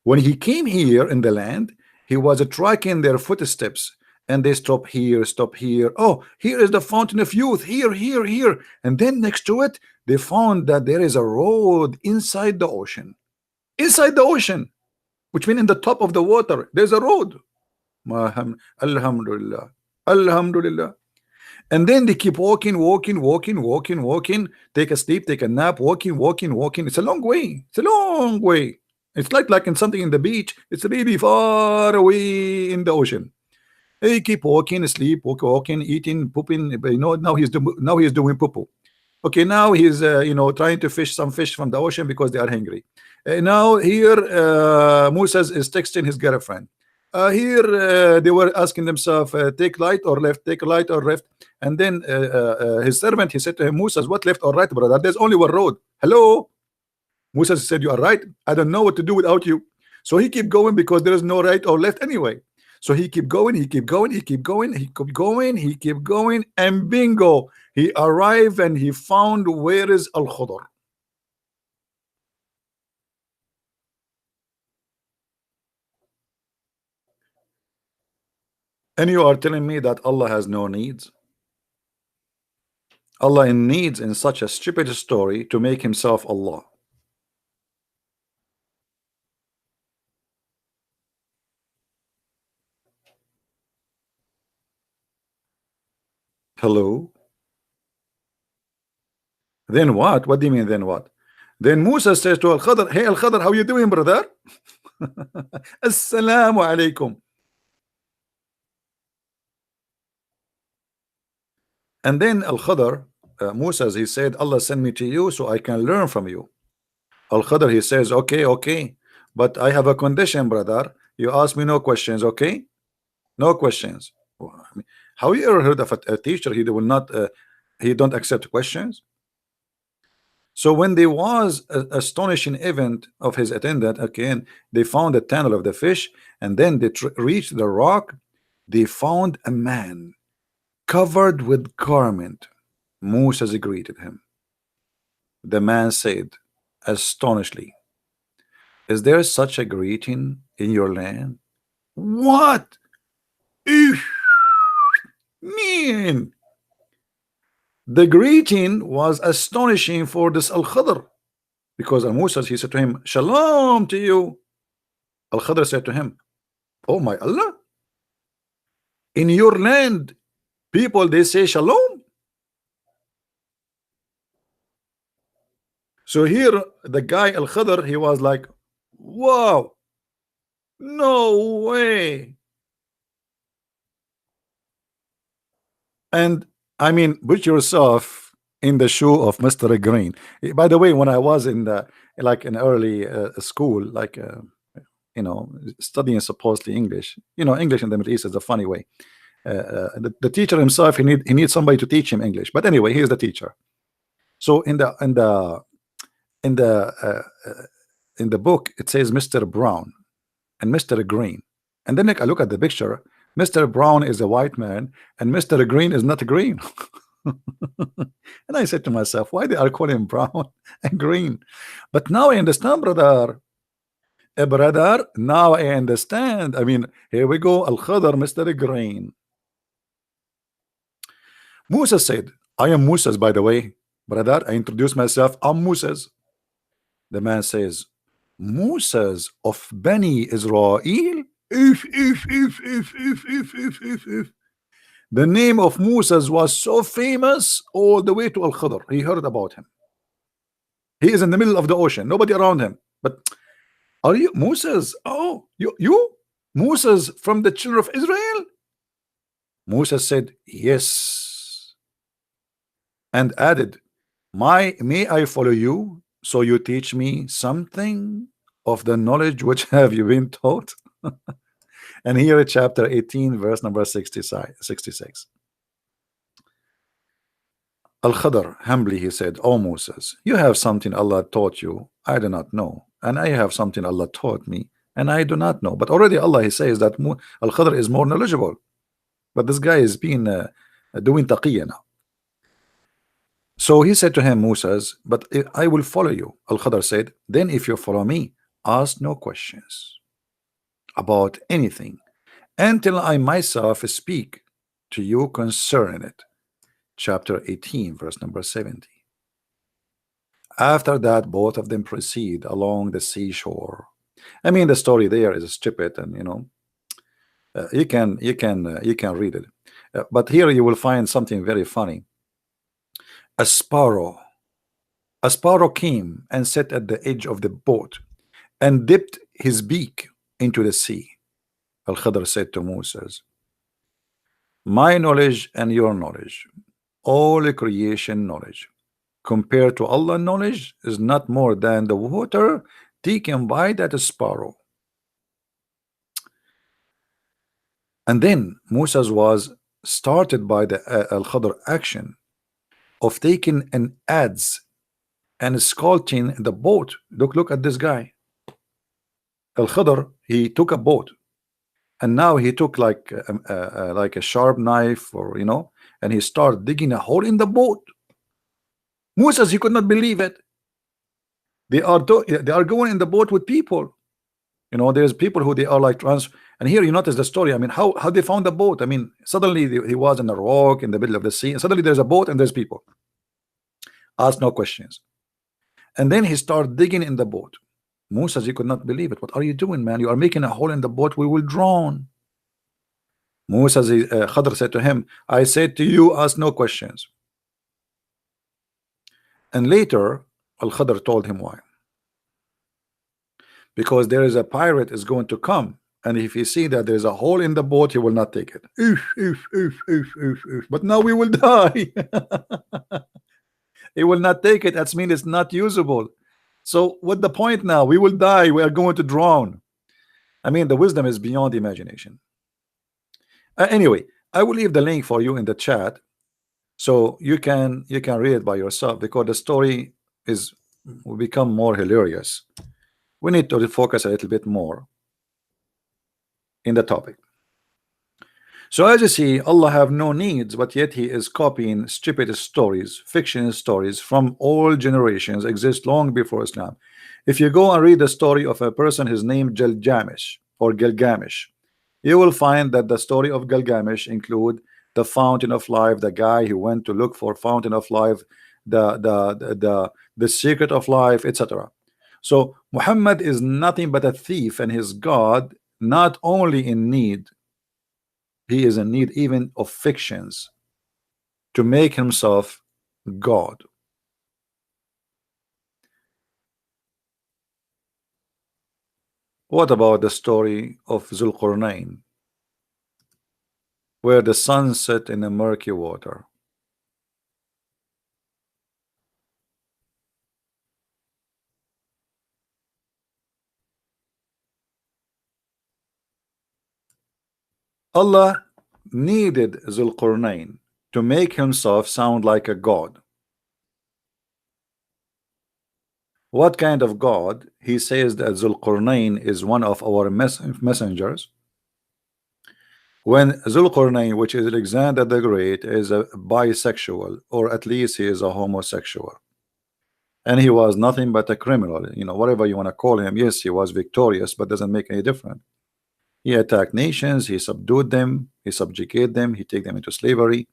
When he came here in the land, he was tracking their footsteps, and they stop here. Oh, here is the fountain of youth. Here. And then next to it, they found that there is a road inside the ocean. Inside the ocean, which means in the top of the water, there's a road. Alhamdulillah. And then they keep walking, take a sleep, take a nap, walking. It's a long way. It's like in something in the beach. It's really far away in the ocean. They keep walking, sleep, walking, eating, pooping. You know, now he's doing poo-poo. Okay, now he's trying to fish some fish from the ocean because they are hungry. Now here Musa is texting his girlfriend. Here they were asking themselves, take right or left, and then his servant, he said to him, Musa, what left or right, brother? There's only one road. Hello? Musa said, you are right. I don't know what to do without you. So he keep going because there is no right or left anyway. So he keep going, and bingo, he arrived and he found where is Al-Khidr. And you are telling me that Allah has no needs? Allah needs in such a stupid story to make himself Allah. Hello? Then what? What do you mean then what? Then Musa says to Al-Khidr, hey Al-Khidr, how you doing, brother? Assalamu alaikum. And then Al-Khadr, Musa, he said, Allah sent me to you so I can learn from you. Al-Khadr, he says, okay, okay, but I have a condition, brother. You ask me no questions, okay? No questions. How you ever heard of a teacher he will not he don't accept questions? So when there was an astonishing event of his attendant, again, they found the tunnel of the fish, and then they reached the rock. They found a man covered with garment. Moses greeted him. The man said, astonishingly, is there such a greeting in your land? What? Man, the greeting was astonishing for this Al-Khadr, because Moses, he said to him, Shalom to you. Al-Khadr said to him, oh my Allah, in your land people they say Shalom. So here the guy Al-Khadr, he was like, wow, no way. And I mean, put yourself in the shoe of Mr. Green. By the way, when I was in the like in early school, like you know, studying supposedly English, you know, English in the Middle East is a funny way. The teacher himself, he needs somebody to teach him English. But anyway, he's the teacher. So in the book, it says Mr. Brown and Mr. Green, and then like I look at the picture. Mr. Brown is a white man, and Mr. Green is not green. And I said to myself, why they are calling him brown and green? But now I understand, brother. Brother, now I understand. I mean, here we go. Al-Khadr, Mr. Green. Musa said, I am Moses, by the way. Brother, I introduce myself. I'm Moses. The man says, Moses of Bani Israel? If. The name of Moses was so famous all the way to Al-Khadr. He heard about him. He is in the middle of the ocean, nobody around him. But are you Moses? Oh, you Moses from the children of Israel? Moses said, yes, and added, may I follow you so you teach me something of the knowledge which have you been taught? And here chapter 18 verse number 66. Al-Khadr humbly he said, O Moses, you have something Allah taught you I do not know, and I have something Allah taught me and I do not know. But already Allah, he says that Al-Khadr is more knowledgeable, but this guy is being doing taqiyya now. So he said to him, Moses, but I will follow you. Al-Khadr said, then if you follow me, ask no questions about anything until I myself speak to you concerning it. Chapter 18 verse number 70. After that, both of them proceed along the seashore. I mean, the story there is stupid, and you know, you can read it, but here you will find something very funny. A sparrow came and sat at the edge of the boat and dipped his beak into the sea. Al-Khadr said to Moses, my knowledge and your knowledge, all creation knowledge, compared to Allah knowledge, is not more than the water taken by that sparrow. And then Moses was started by the Al-Khadr action of taking an adze and scalding the boat. Look at this guy. Al-Khadr, he took a boat, and now he took like a sharp knife, or you know, and he started digging a hole in the boat. Moses, he could not believe it. They are going in the boat with people. You know, there's people who they are like and here you notice the story. I mean, how they found the boat. I mean, suddenly he was in a rock in the middle of the sea, and suddenly there's a boat and there's people. Ask no questions. And then he started digging in the boat. Moses, he could not believe it. What are you doing, man? You are making a hole in the boat. We will drown. Moses, Khadr said to him, I said to you, ask no questions. And later Al-Khadr told him why. Because there is a pirate is going to come and if he see that there's a hole in the boat, he will not take it. Oof, oof, oof, oof, oof, oof. But now we will die. He will not take it. That means it's not usable. So what the point now? We will die. We are going to drown. I mean, the wisdom is beyond imagination. Anyway, I will leave the link for you in the chat, so you can read it by yourself, because the story will become more hilarious. We need to focus a little bit more in the topic. So as you see, Allah have no needs, but yet He is copying stupid stories, fiction stories from all generations, exist long before Islam. If you go and read the story of a person, his name Gilgamesh or Gilgamesh, you will find that the story of Gilgamesh include the fountain of life, the guy who went to look for fountain of life, the secret of life, etc. So Muhammad is nothing but a thief, and his God not only in need, he is in need even of fictions to make himself God. What about the story of Zulqarnain, where the sun set in a murky water? Allah needed Zulqarnain to make himself sound like a god. What kind of god? He says that Zulqarnain is one of our messengers. When Zulqarnain, which is Alexander the Great, is a bisexual, or at least he is a homosexual, and he was nothing but a criminal, whatever you want to call him. Yes, he was victorious, but doesn't make any difference. He attacked nations, he subdued them, he subjugated them, he take them into slavery.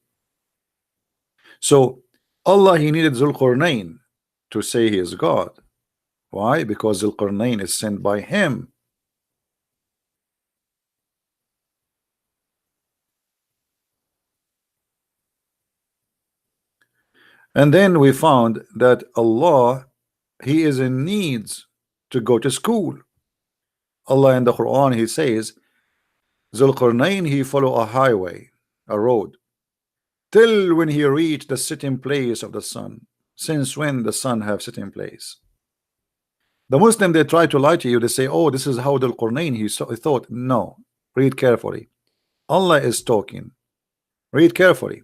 So Allah, he needed Zulqarnain to say he is God. Why? Because Zulqarnain is sent by him. And then we found that Allah, he is in needs to go to school. Allah in the Quran, he says Zulqarnain, he follow a highway, a road, till when he reached the sitting place of the sun. Since when the sun have sitting place? The Muslim, they try to lie to you. They say, oh, this is how Zulqarnain he thought. No, read carefully. Allah is talking. Read carefully.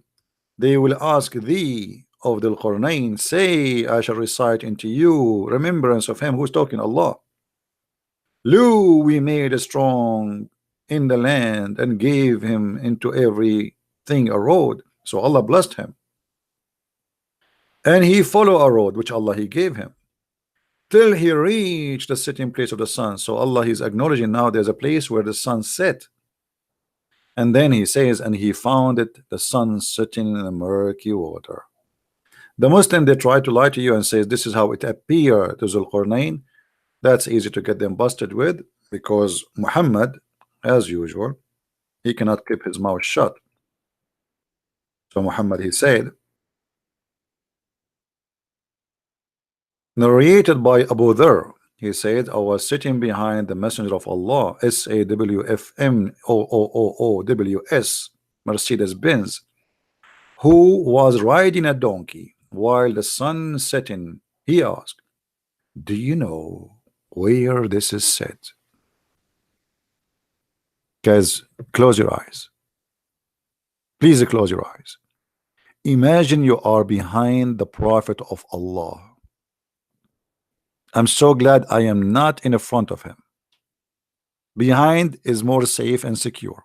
They will ask thee of Zulqarnain, say, I shall recite into you remembrance of him. Who's talking? Allah. Lo, we made a strong in the land and gave him into everything a road. So Allah blessed him, and he followed a road which Allah he gave him till he reached the sitting place of the sun. So Allah is acknowledging now there's a place where the sun set, and then he says, and he found it, the sun sitting in the murky water. The Muslim, they try to lie to you and says this is how it appeared to Zulqarnain. That's easy to get them busted with, because Muhammad, as usual, he cannot keep his mouth shut. So Muhammad, he said, narrated by Abu Dharr, he said, I was sitting behind the messenger of Allah, SAWFMOOOWS, Mercedes-Benz, who was riding a donkey while the sun setting. He asked, do you know where this is set? Guys, close your eyes. Please close your eyes. Imagine you are behind the Prophet of Allah. I'm so glad I am not in the front of him. Behind is more safe and secure.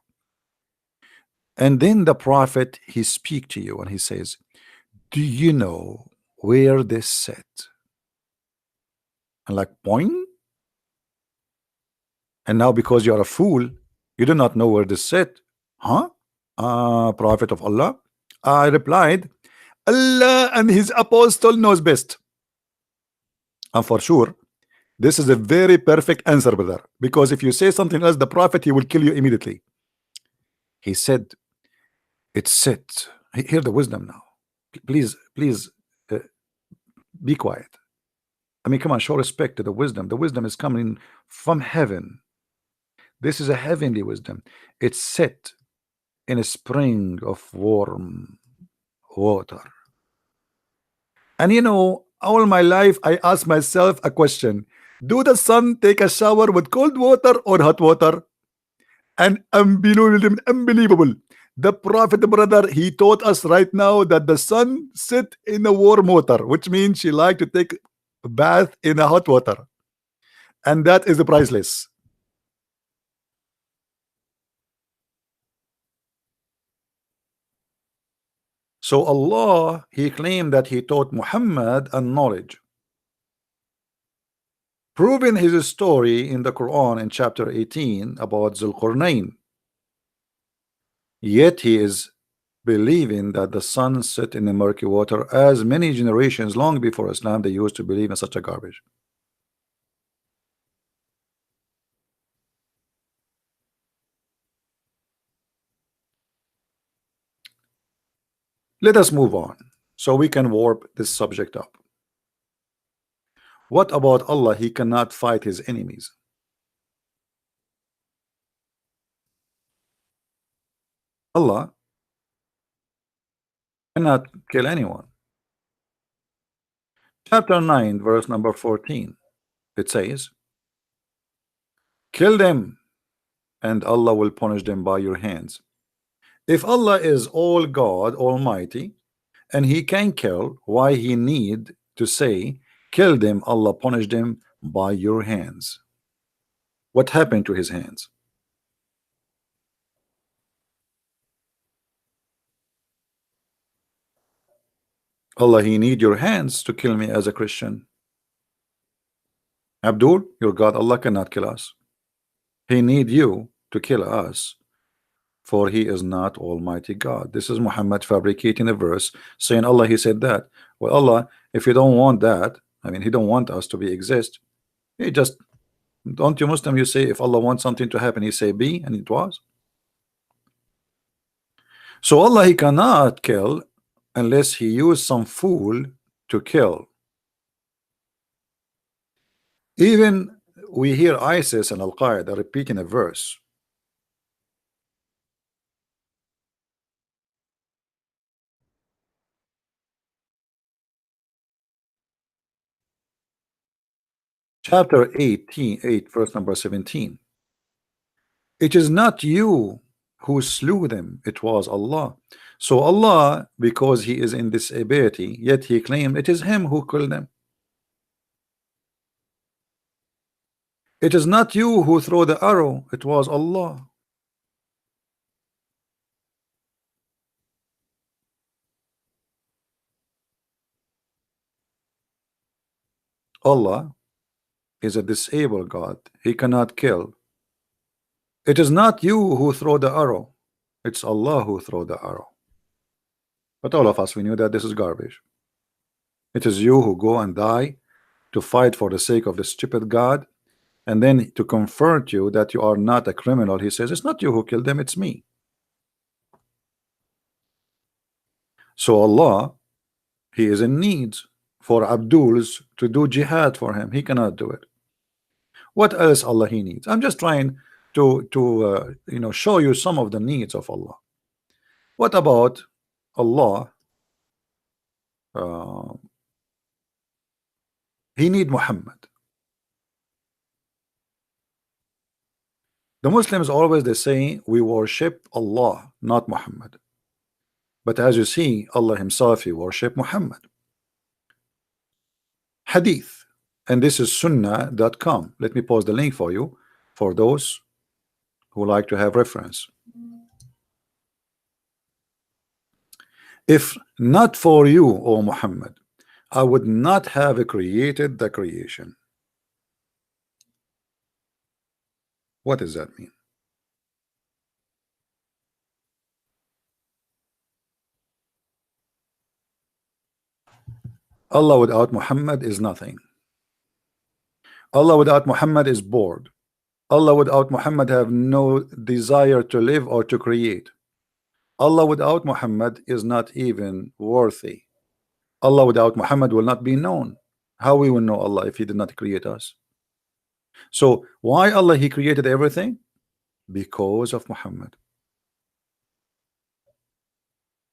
And then the Prophet, he speak to you and he says, do you know where this set? And like, point. And now because you are a fool, you do not know where this set. Huh? Prophet of Allah? I replied, Allah and his apostle knows best. And for sure, this is a very perfect answer, brother, because if you say something else, the Prophet, he will kill you immediately. He said, it's set. Hear the wisdom now. Please be quiet. I mean, come on, show respect to the wisdom. The wisdom is coming from heaven. This is a heavenly wisdom. It's set in a spring of warm water. And you know, all my life I ask myself a question: do the sun take a shower with cold water or hot water? And unbelievable. The Prophet, brother, he taught us right now that the sun sit in a warm water, which means she like to take a bath in a hot water, and that is priceless. So Allah, he claimed that he taught Muhammad a knowledge, proving his story in the Quran in chapter 18 about Zulqarnain. Yet he is believing that the sun set in the murky water, as many generations long before Islam they used to believe in such a garbage. Let us move on so we can warp this subject up. What about Allah? He cannot fight his enemies. Allah cannot kill anyone. Chapter 9 verse number 14, it says, kill them and Allah will punish them by your hands. If Allah is all God Almighty and he can kill, why he need to say kill them, Allah punish them by your hands? What happened to his hands? Allah, he need your hands to kill me as a Christian. Abdul, your God Allah cannot kill us. He need you to kill us, for he is not Almighty God. This is Muhammad fabricating a verse saying Allah, he said that. Well, Allah, if you don't want that, I mean, he don't want us to be exist. He just, don't you Muslim, you say if Allah wants something to happen, he say be, and it was. So Allah, he cannot kill unless he used some fool to kill. Even we hear ISIS and Al-Qaeda repeating a verse. Chapter 18, verse number 17. It is not you who slew them, it was Allah. So Allah, because he is in this ability, yet he claimed it is him who killed them. It is not you who throw the arrow, it was Allah. Allah is a disabled God. He cannot kill. It is not you who throw the arrow, it's Allah who throw the arrow. But all of us, we knew that this is garbage. It is you who go and die to fight for the sake of the stupid God, and then to comfort you that you are not a criminal, he says it's not you who killed them, it's me. So Allah, he is in need for Abduls to do jihad for him. He cannot do it. What else Allah he needs? I'm just trying to you know, show you some of the needs of Allah. What about Allah? He need Muhammad. The Muslims always they say we worship Allah, not Muhammad. But as you see, Allah himself, he worship Muhammad. Hadith, and this is sunnah.com. Let me post the link for you, for those who like to have reference. If not for you, O Muhammad, I would not have created the creation. What does that mean? Allah without Muhammad is nothing. Allah without Muhammad is bored. Allah without Muhammad have no desire to live or to create. Allah without Muhammad is not even worthy. Allah without Muhammad will not be known. How we will know Allah if he did not create us? So why Allah he created everything? Because of Muhammad.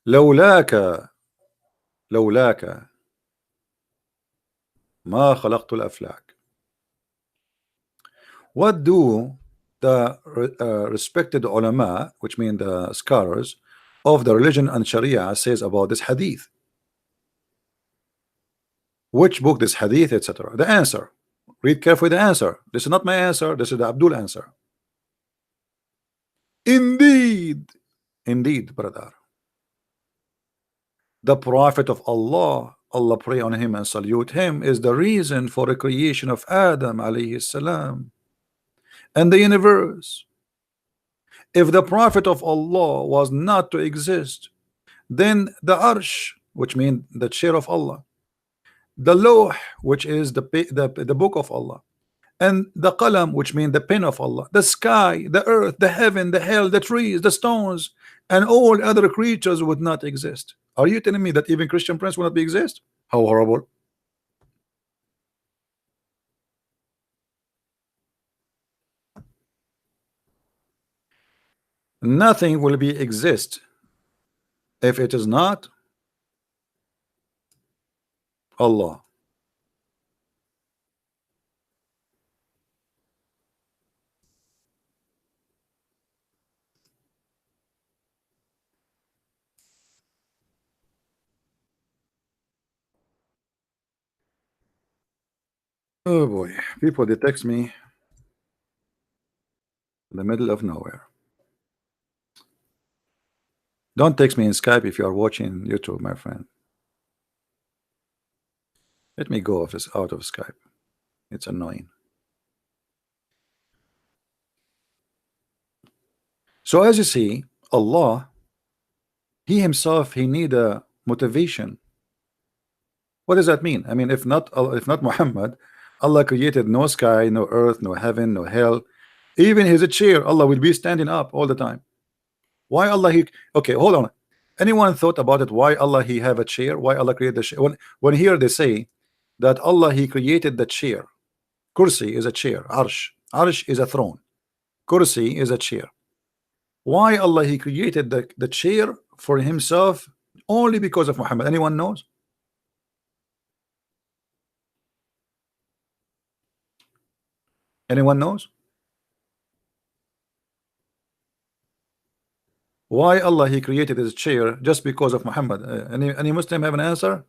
لولاك لولاك ما خلقت الأفلاك. What do the respected ulama, which mean the scholars of the religion and Sharia, says about this hadith? Which book this hadith, etc.? The answer. Read carefully the answer. This is not my answer. This is the Abdul answer. Indeed, indeed, brother. The Prophet of Allah, Allah pray on him and salute him, is the reason for the creation of Adam alayhi salam and the universe. If the Prophet of Allah was not to exist, then the Arsh, which means the chair of Allah, the Lawh, which is the book of Allah, and the Qalam, which means the pen of Allah, the sky, the earth, the heaven, the hell, the trees, the stones, and all other creatures would not exist. Are you telling me that even Christian Prince will not be exist? How horrible. Nothing will be exist if it is not Allah. Oh boy, people they text me in the middle of nowhere. Don't text me in Skype if you are watching YouTube, my friend. Let me go out of Skype. It's annoying. So as you see, Allah, He Himself, He need a motivation. What does that mean? I mean, if not Muhammad, Allah created no sky, no earth, no heaven, no hell. Even His chair, Allah will be standing up all the time. Why Allah He? Okay, hold on. Anyone thought about it? Why Allah He have a chair? Why Allah created the chair? When here they say that Allah He created the chair. Kursi is a chair. Arsh is a throne. Kursi is a chair. Why Allah He created the chair for Himself only because of Muhammad? Anyone knows? Anyone knows? Why Allah He created His chair just because of Muhammad? Any Muslim have an answer?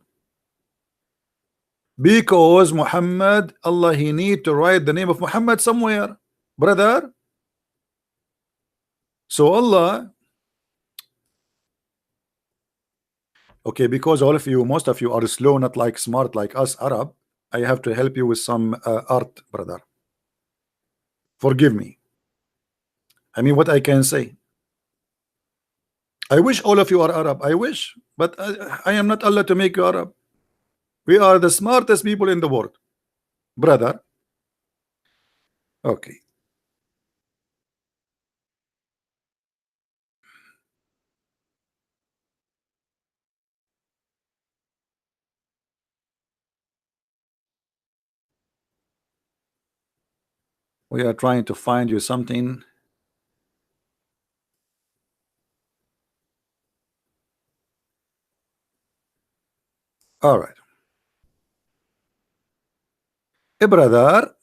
Because Muhammad, Allah He need to write the name of Muhammad somewhere, brother. So Allah, okay, because all of you, most of you are slow, not like smart like us Arab. I have to help you with some art, brother. Forgive me. I mean, what I can say. I wish all of you are Arab. I wish, but I am not Allah to make you Arab. We are the smartest people in the world, brother. Okay. We are trying to find you something. All right. Hey, brother,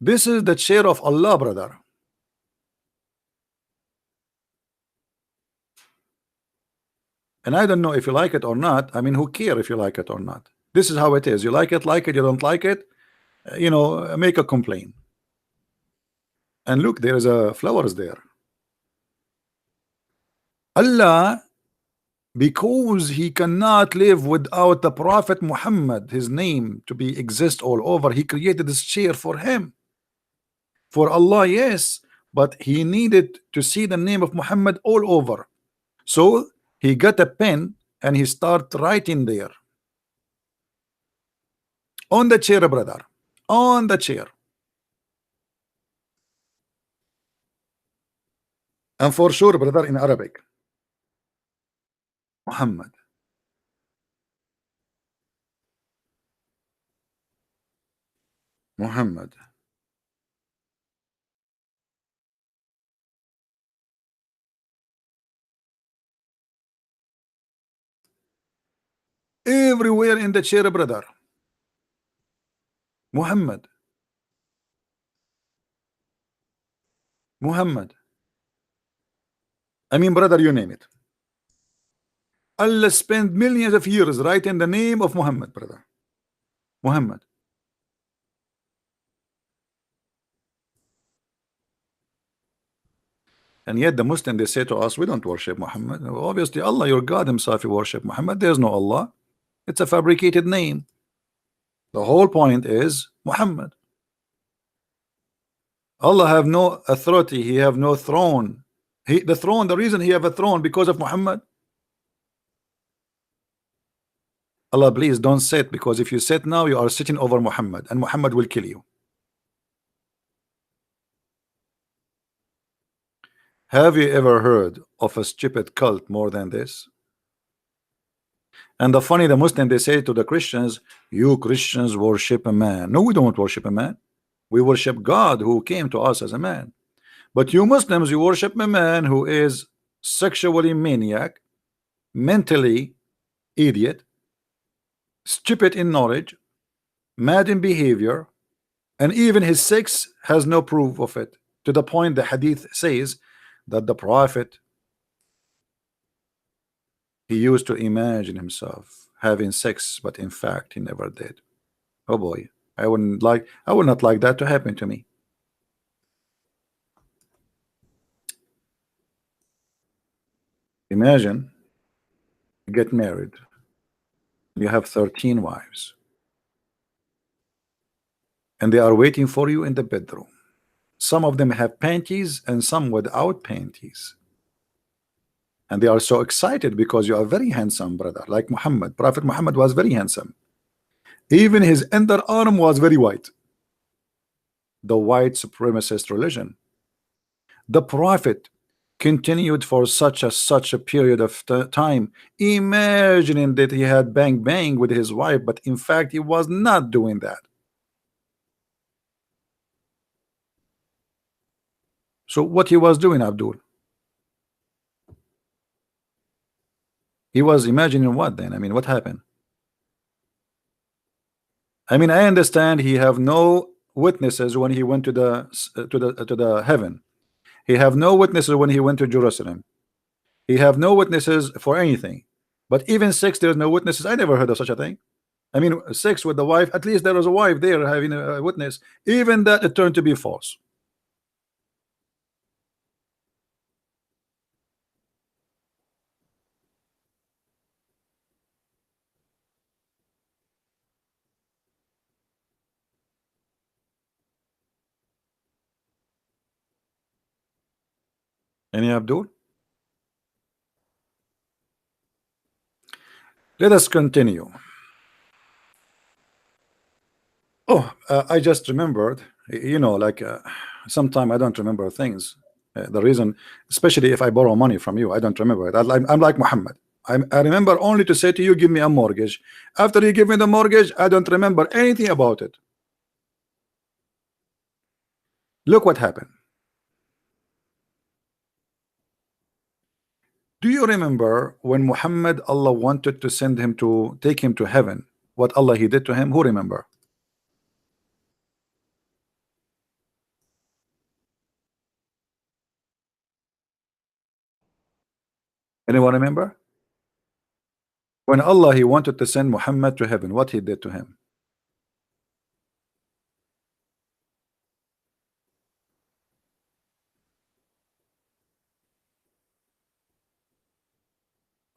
this is the chair of Allah, brother. And I don't know if you like it or not. I mean, who care if you like it or not? This is how it is. You like it, you don't like it, you know, make a complaint. And look, there is a flowers there. Allah, because He cannot live without the Prophet Muhammad, his name to be exist all over, He created this chair for him. For Allah, yes, but He needed to see the name of Muhammad all over. So He got a pen and He start writing there. On the chair, brother. On the chair. And for sure, brother, in Arabic. Muhammad. Muhammad. everywhere in the chair, brother. Muhammad, Muhammad. I mean, brother, you name it. Allah spent millions of years writing the name of Muhammad, brother. Muhammad. And yet the Muslim, they say to us, we don't worship Muhammad. Obviously, Allah, your God himself, you worship Muhammad. There's no Allah. It's a fabricated name. The whole point is Muhammad. Allah have no authority. He have no throne. The throne, the reason he have a throne because of Muhammad. Allah, please don't sit, because if you sit now, you are sitting over Muhammad, and Muhammad will kill you. Have you ever heard of a stupid cult more than this? And the funny, the Muslim, they say to the Christians, you Christians worship a man. No, we don't worship a man. We worship God who came to us as a man. But you Muslims, you worship a man who is sexually maniac, mentally idiot, stupid in knowledge, mad in behavior, and even his sex has no proof of it, to the point the hadith says that the prophet, he used to imagine himself having sex, but in fact he never did. Oh boy, I would not like that to happen to me. Imagine you get married, you have 13 wives, and they are waiting for you in the bedroom. Some of them have panties and some without panties, and they are so excited because you are very handsome, brother. Like Muhammad, Prophet Muhammad was very handsome. Even his underarm was very white. The white supremacist religion. The prophet continued for such a period of time, imagining that he had bang with his wife, but in fact he was not doing that. So what he was doing, Abdul? He was imagining what then? I mean, what happened? I mean, I understand he have no witnesses when he went to the heaven. He have no witnesses when he went to Jerusalem. He have no witnesses for anything. But even sex, there's no witnesses. I never heard of such a thing. I mean, sex with the wife, at least there was a wife there having a witness. Even that, it turned to be false. Any Abdul? Let us continue. Oh, I just remembered, you know, like sometime I don't remember things. The reason, especially if I borrow money from you, I don't remember it. I'm like Muhammad. I remember only to say to you, give me a mortgage. After you give me the mortgage, I don't remember anything about it. Look what happened. Do you remember when Muhammad, Allah wanted to send him to take him to heaven, what Allah he did to him? Who remember? Anyone remember? When Allah he wanted to send Muhammad to heaven, what he did to him?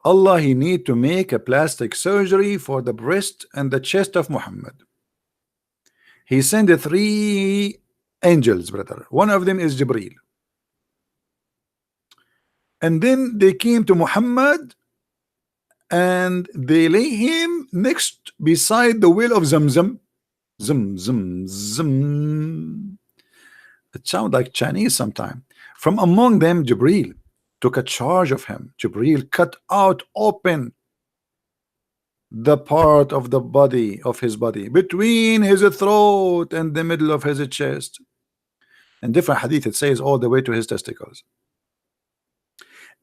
Allah he need to make a plastic surgery for the breast and the chest of Muhammad. He sent 3 angels, brother. One of them is Jibreel. And then they came to Muhammad and they lay him next beside the well of Zamzam. Zam. It sounds like Chinese sometime. From among them, Jibreel took a charge of him. Jibreel cut out open the part of the body of his body between his throat and the middle of his chest. In different hadith it says all the way to his testicles.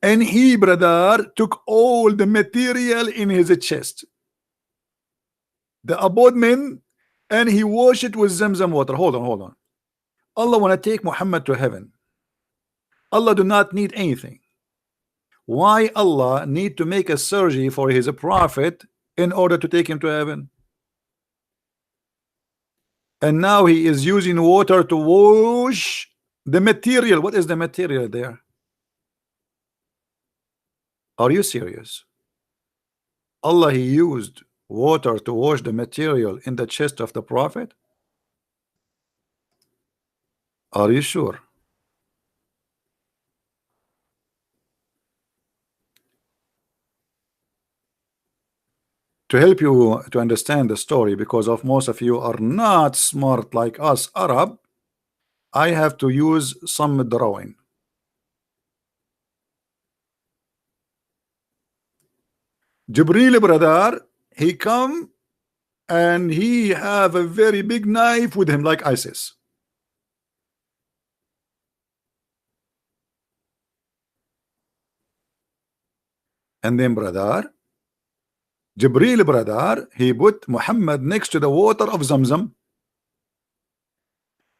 And he, brother, took all the material in his chest. the abode and he washed it with Zamzam water. Hold on. Allah want to take Muhammad to heaven. Allah do not need anything. Why Allah need to make a surgery for his prophet in order to take him to heaven? And now he is using water to wash the material. What is the material there? Are you serious? Allah, he used water to wash the material in the chest of the prophet? Are you sure? To help you to understand the story, because of most of you are not smart like us Arab, I have to use some drawing. Jibril brother, he come and he have a very big knife with him like ISIS. And then brother, Jibril brother, he put Muhammad next to the water of Zamzam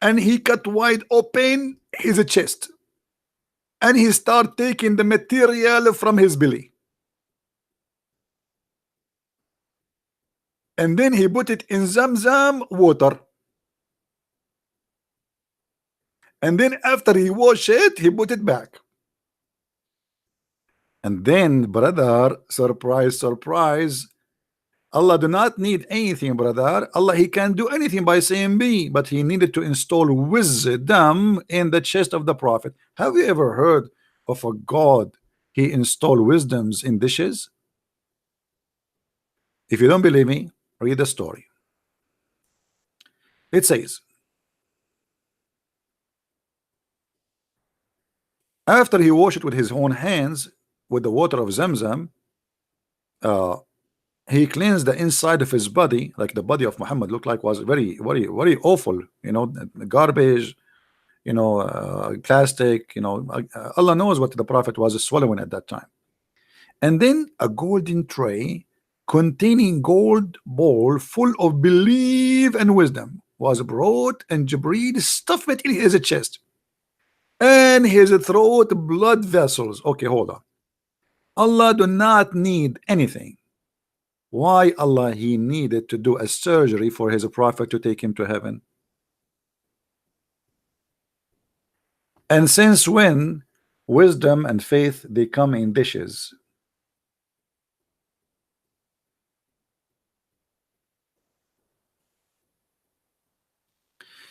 and he cut wide open his chest and he start taking the material from his belly. And then he put it in Zamzam water. And then after he washed it, he put it back. And then, brother, surprise, surprise, Allah do not need anything, brother. Allah, he can do anything by saying be, but he needed to install wisdom in the chest of the prophet. Have you ever heard of a God he installed wisdoms in dishes? If you don't believe me, read the story. It says, after he washed it with his own hands with the water of Zamzam, he cleansed the inside of his body, like the body of Muhammad looked like was very awful, you know, garbage, you know, plastic, you know, Allah knows what the prophet was swallowing at that time. And then a golden tray containing gold bowl full of belief and wisdom was brought, and Jibreel stuffed it in his chest and his throat, blood vessels. Okay, hold on. Allah do not need anything. Why Allah he needed to do a surgery for his prophet to take him to heaven? And since when wisdom and faith they come in dishes?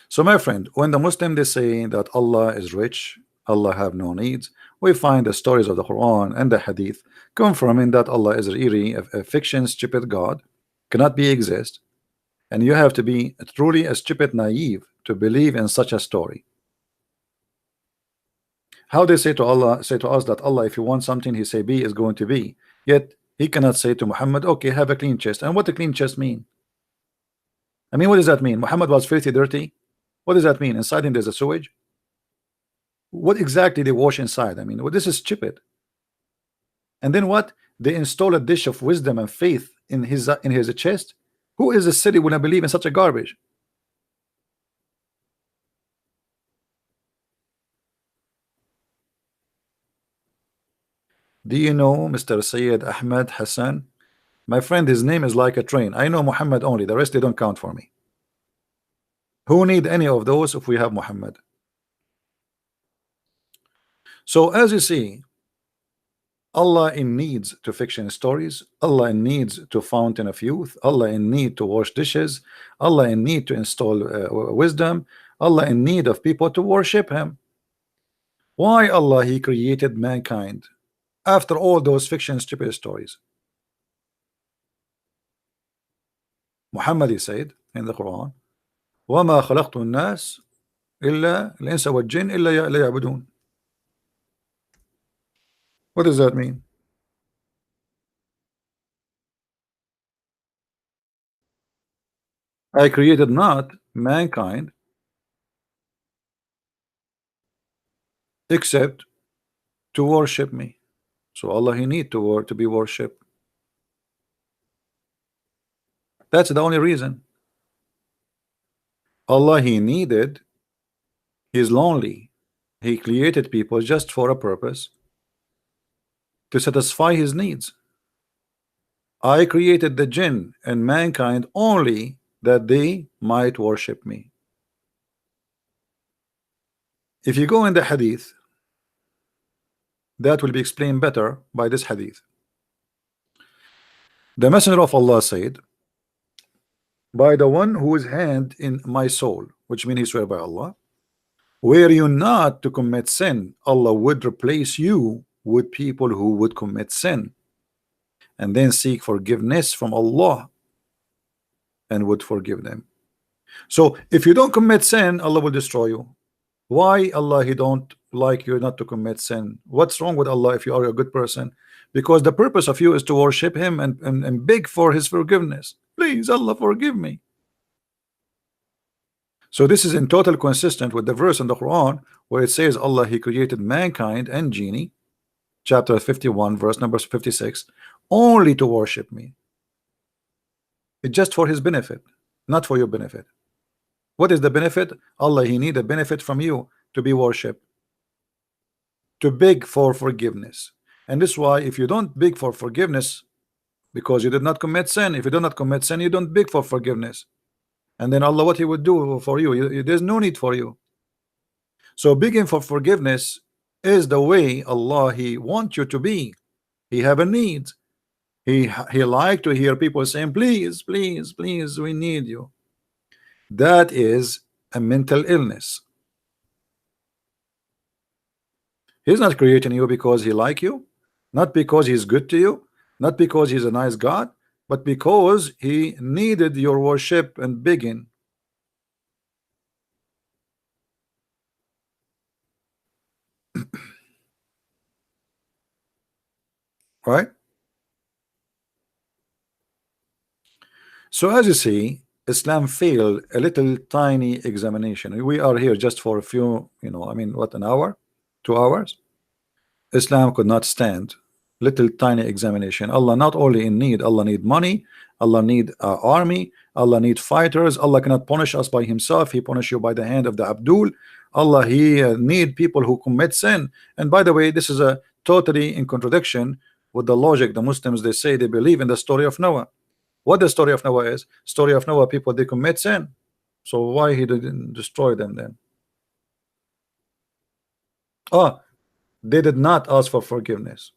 So my friend, when the Muslim they say that Allah is rich, Allah have no needs, we find the stories of the Quran and the Hadith confirming that Allah is really a fiction, stupid God, cannot be exist, and you have to be truly a stupid naive to believe in such a story. How they say to Allah, say to us that Allah, if you want something, he say be is going to be, yet he cannot say to Muhammad, okay, have a clean chest. And what a clean chest mean? I mean, what does that mean? Muhammad was filthy, dirty. What does that mean? Inside him there's a sewage. What exactly they wash inside? I mean, well, this is stupid. And then what? They install a dish of wisdom and faith in his chest. Who is a city when I believe in such a garbage? Do you know Mr. Sayyid Ahmed Hassan? My friend, his name is like a train. I know Muhammad only, the rest they don't count for me. Who need any of those if we have Muhammad? So as you see, Allah in needs to fiction stories, Allah in needs to fountain of youth, Allah in need to wash dishes, Allah in need to install wisdom, Allah in need of people to worship him. Why Allah he created mankind after all those fiction stupid stories? Muhammad he said in the Quran, وَمَا خَلَقْتُ النَّاسِ إِلَّا الْإِنسَ وَالْجِنَّ إِلَّا لِيَعْبُدُونَ. What does that mean? I created not mankind except to worship me. So Allah he need to be worshipped. That's the only reason. Allah, He needed, He's lonely. He created people just for a purpose, to satisfy His needs. I created the jinn and mankind only that they might worship me. If you go in the hadith, that will be explained better by this hadith. The Messenger of Allah said, by the one whose hand in my soul, which means he swear by Allah, were you not to commit sin, Allah would replace you with people who would commit sin and then seek forgiveness from Allah and would forgive them. So if you don't commit sin, Allah will destroy you. Why Allah He don't like you not to commit sin? What's wrong with Allah if you are a good person? Because the purpose of you is to worship Him and beg for His forgiveness. Please, Allah, forgive me. So this is in total consistent with the verse in the Quran where it says Allah He created mankind and genie, chapter 51 verse number 56, only to worship me. It's just for His benefit, not for your benefit. What is the benefit? Allah He need a benefit from you to be worshipped, to beg for forgiveness. And this is why if you don't beg for forgiveness because you did not commit sin, if you do not commit sin, you don't beg for forgiveness. And then Allah, what He would do for you, there's no need for you. So begging for forgiveness is the way Allah He wants you to be. He have a need. He like to hear people saying, please, please, please, we need you. That is a mental illness. He's not creating you because He like you, not because He's good to you, not because He's a nice God, but because He needed your worship and begging. Right? So as you see, Islam failed a little tiny examination. We are here just for a few, I mean, what, an hour, 2 hours? Islam could not stand little tiny examination. Allah not only in need, Allah need money, Allah need army, Allah need fighters. Allah cannot punish us by Himself. He punish you by the hand of the Abdul. Allah He need people who commit sin. And by the way, this is a totally in contradiction with the logic. The Muslims, they say they believe in the story of Noah. What the story of Noah is? Story of Noah, people they commit sin. So why He didn't destroy them then? Oh, they did not ask for forgiveness.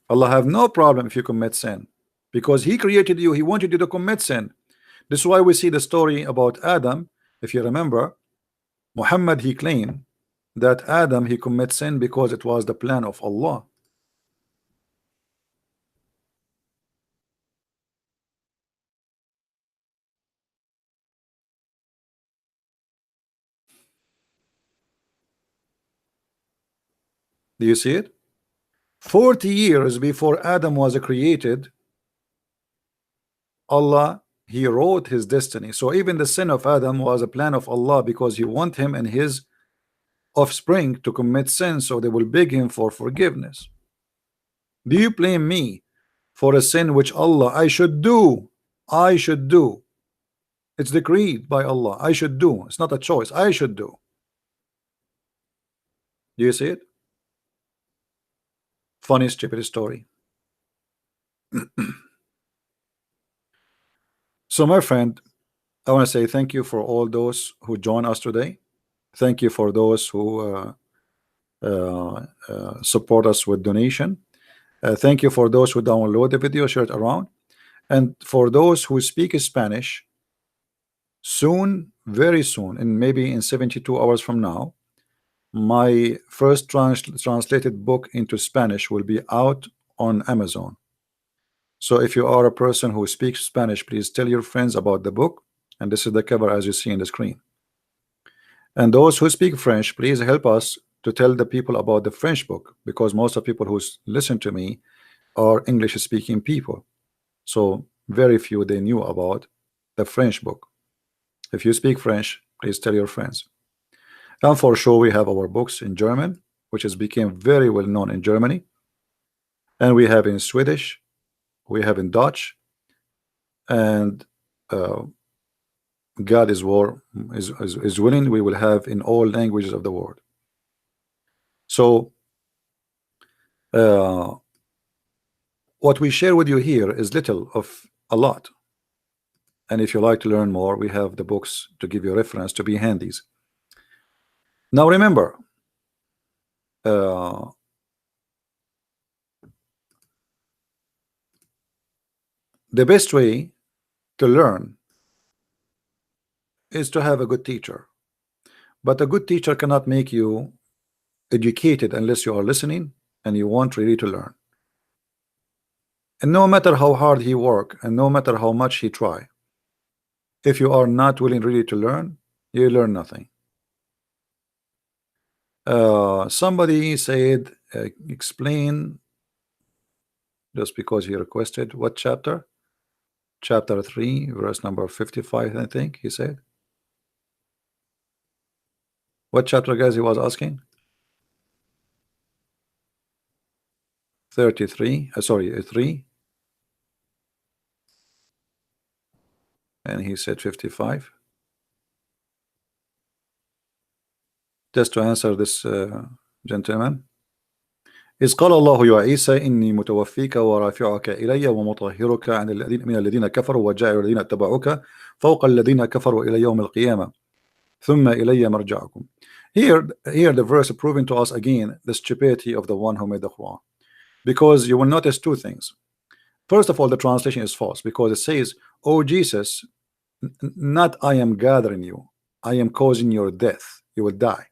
Allah have no problem if you commit sin, because He created you. He wanted you to commit sin. This is why we see the story about Adam. If you remember, Muhammad, he claimed that Adam, he commit sin because it was the plan of Allah. Do you see it? 40 years before Adam was created, Allah He wrote his destiny. So even the sin of Adam was a plan of Allah, because He want him and his offspring to commit sin, so they will beg Him for forgiveness. Do you blame me for a sin which Allah I should do? It's decreed by Allah. I should do. It's not a choice. I should do. Do you see it? Funny stupid story. So my friend, I want to say thank you for all those who join us today. Thank you for those who support us with donation. Thank you for those who download the video, share it around, and for those who speak Spanish. Soon, very soon, and maybe in 72 hours from now, my first translated book into Spanish will be out on Amazon. So if you are a person who speaks Spanish, please tell your friends about the book. And this is the cover as you see in the screen. And those who speak French, please help us to tell the people about the French book, because most of people who listen to me are English speaking people. So very few they knew about the French book. If you speak French, please tell your friends. And for sure, we have our books in German, which has become very well known in Germany. And we have in Swedish, we have in Dutch, and God is willing, we will have in all languages of the world. So what we share with you here is little of a lot, and if you like to learn more, we have the books to give you a reference to be handies. Now remember, the best way to learn is to have a good teacher, but a good teacher cannot make you educated unless you are listening and you want really to learn. And no matter how hard he work and no matter how much he try, if you are not willing really to learn, you learn nothing. Somebody said explain, just because he requested, what chapter? Chapter 3 verse number 55, I think he said. What chapter, guys, he was asking? 33, sorry, 3, and he said 55. Just to answer this gentleman, إذ قال الله يا عيسى إني متوفيك ورافعك إلي ومطهرك عن الذين من الذين كفروا وجاعل الذين اتبعوك فوق الذين كفروا إلى يوم القيامة ثم إلي مرجعكم. Here the verse proving to us again the stupidity of the one who made the Quran, because you will notice two things. First of all, the translation is false, because it says, "Oh Jesus, not I am gathering you, I am causing your death, you will die,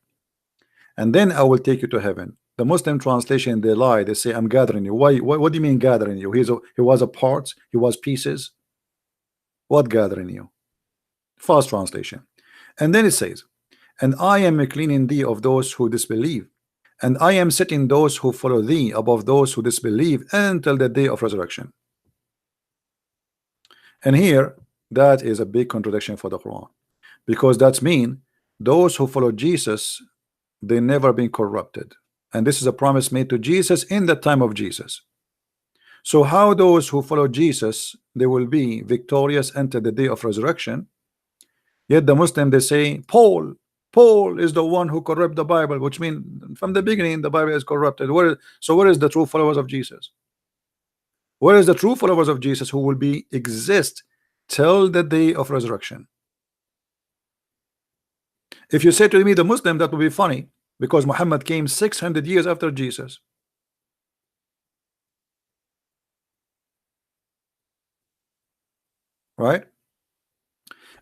and then I will take you to heaven." The Muslim translation, they lie, they say, "I'm gathering you." Why? What do you mean gathering you? He was a part, he was pieces. What gathering you? False translation. And then it says, "And I am cleaning thee of those who disbelieve, and I am setting those who follow thee above those who disbelieve until the day of resurrection." And here, that is a big contradiction for the Quran, because that's mean those who follow Jesus, they never been corrupted, and this is a promise made to Jesus in the time of Jesus. So how those who follow Jesus, they will be victorious until the day of resurrection, yet the Muslim, they say Paul is the one who corrupt the Bible, which means from the beginning the Bible is corrupted. So where is the true followers of Jesus? Where is the true followers of Jesus who will exist till the day of resurrection? If you say to me the Muslim, that would be funny, because Muhammad came 600 years after Jesus. Right?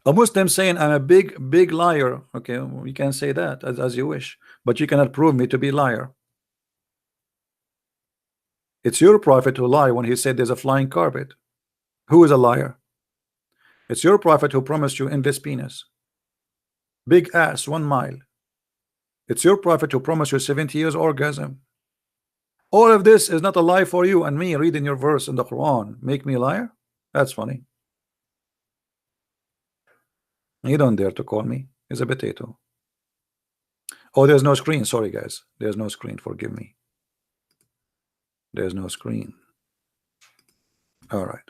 A Muslim saying I'm a big liar. Okay, you can say that as you wish, but you cannot prove me to be a liar. It's your prophet who lied when he said there's a flying carpet. Who is a liar? It's your prophet who promised you endless penis, big ass 1 mile. It's your prophet who promised you 70 years orgasm. All of this is not a lie for you, and me reading your verse in the Quran make me a liar? That's funny. You don't dare to call me. He's a potato. Oh, there's no screen. Sorry, guys. There's no screen. Forgive me. There's no screen. All right.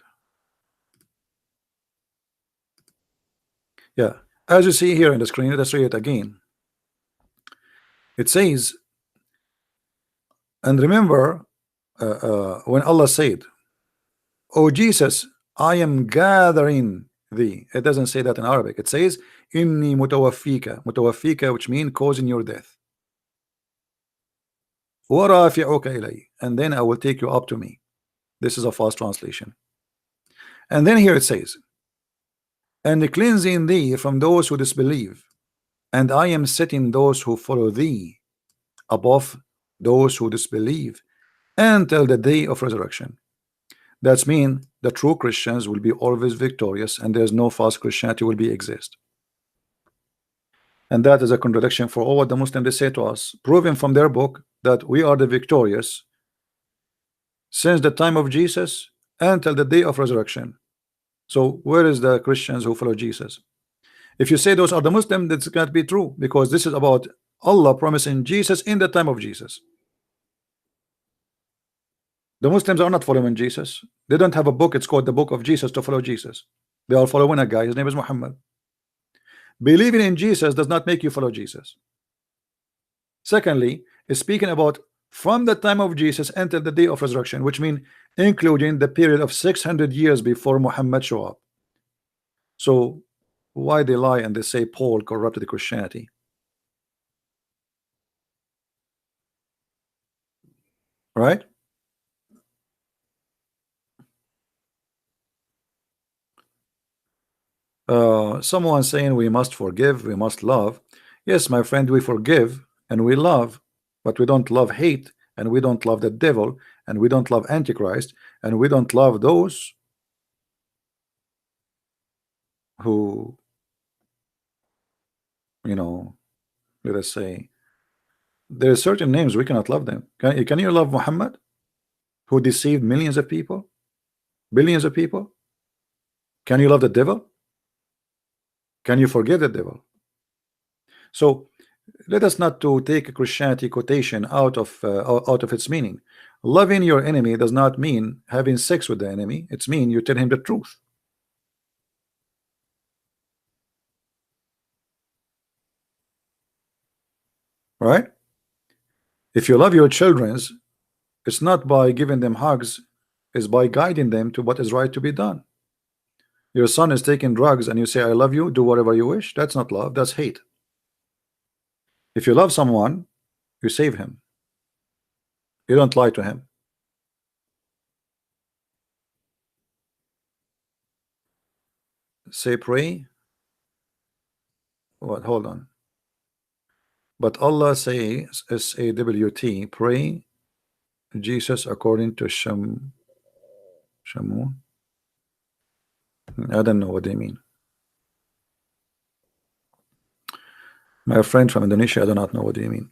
Yeah. As you see here in the screen, let's read it again. It says, and remember when Allah said, "Oh Jesus, I am gathering thee." It doesn't say that in Arabic. It says, "Inni mutawaffika," which means causing your death. وَرَافِعُكَ إِلَيَّ, and then I will take you up to me. This is a false translation. And then here it says, "And cleansing thee from those who disbelieve, and I am setting those who follow thee above those who disbelieve until the day of resurrection." That's mean the true Christians will be always victorious, and there's no false Christianity will be exist. And that is a contradiction for all what the Muslims they say to us, proving from their book that we are the victorious since the time of Jesus until the day of resurrection. So where is the Christians who follow Jesus? If you say those are the Muslims, that's can't be true, because this is about Allah promising Jesus in the time of Jesus. The Muslims are not following Jesus. They don't have a book. It's called the Book of Jesus to follow Jesus. They are following a guy. His name is Muhammad. Believing in Jesus does not make you follow Jesus. Secondly, is speaking about from the time of Jesus until the day of resurrection, which means including the period of 600 years before Muhammad show up. So why they lie and they say Paul corrupted Christianity? Right? Someone saying we must forgive, we must love. Yes, my friend, we forgive and we love, but we don't love hate, and we don't love the devil, and we don't love Antichrist, and we don't love those who, you know, let us say, there are certain names we cannot love them. Can you love Muhammad, who deceived millions of people, billions of people? Can you love the devil? Can you forgive the devil? So let us not to take a Christianity quotation out of its meaning. Loving your enemy does not mean having sex with the enemy. It's mean you tell him the truth. Right? If you love your children's, it's not by giving them hugs, it's by guiding them to what is right to be done. Your son is taking drugs and you say I love you, do whatever you wish. That's not love, that's hate. If you love someone, you save him. You don't lie to him. Say pray. What? Hold on. But Allah says SAWT, pray Jesus according to Shamun. I don't know what they mean. My friend from Indonesia, I do not know what they mean.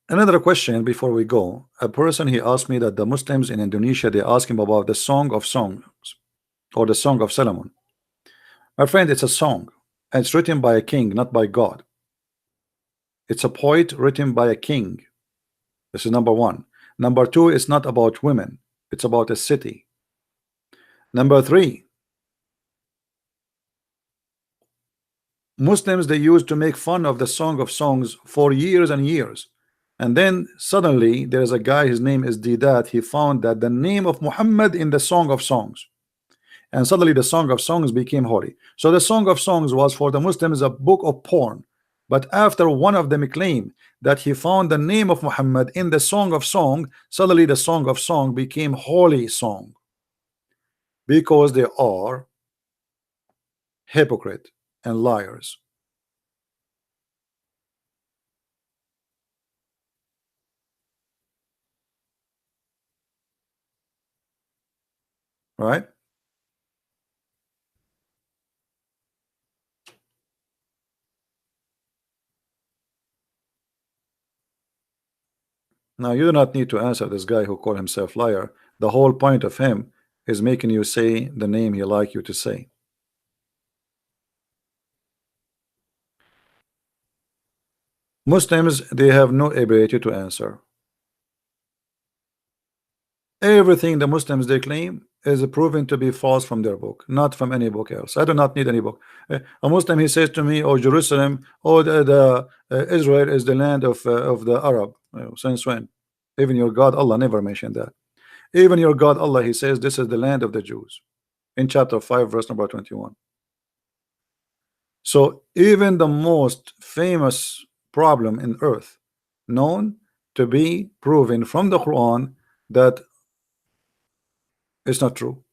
Another question before we go. A person, he asked me that the Muslims in Indonesia, they ask him about the Song of Songs or the Song of Solomon. My friend, it's a song and it's written by a king, not by God. It's a poet written by a king. This is number one. Number two, it's not about women, it's about a city. Number three, Muslims, they used to make fun of the Song of Songs for years and years, and then suddenly there is a guy, his name is Didat. He found that the name of Muhammad in the Song of Songs, and suddenly the Song of Songs became holy. So the Song of Songs was for the Muslims a book of porn, but after one of them claimed that he found the name of Muhammad in the Song of Song, suddenly the Song of Song became holy song, because they are hypocrite and liars. Right? Now you do not need to answer this guy who called himself liar. The whole point of him is making you say the name he like you to say. Muslims, they have no ability to answer. Everything the Muslims they claim is proven to be false from their book, not from any book else. I do not need any book. A Muslim, he says to me, "Oh, Jerusalem, oh, Israel is the land of the Arab." Since when? Even your God Allah never mentioned that. Even your God Allah, he says this is the land of the Jews in chapter 5 verse number 21. So even the most famous problem in earth known to be proven from the Quran that it's not true.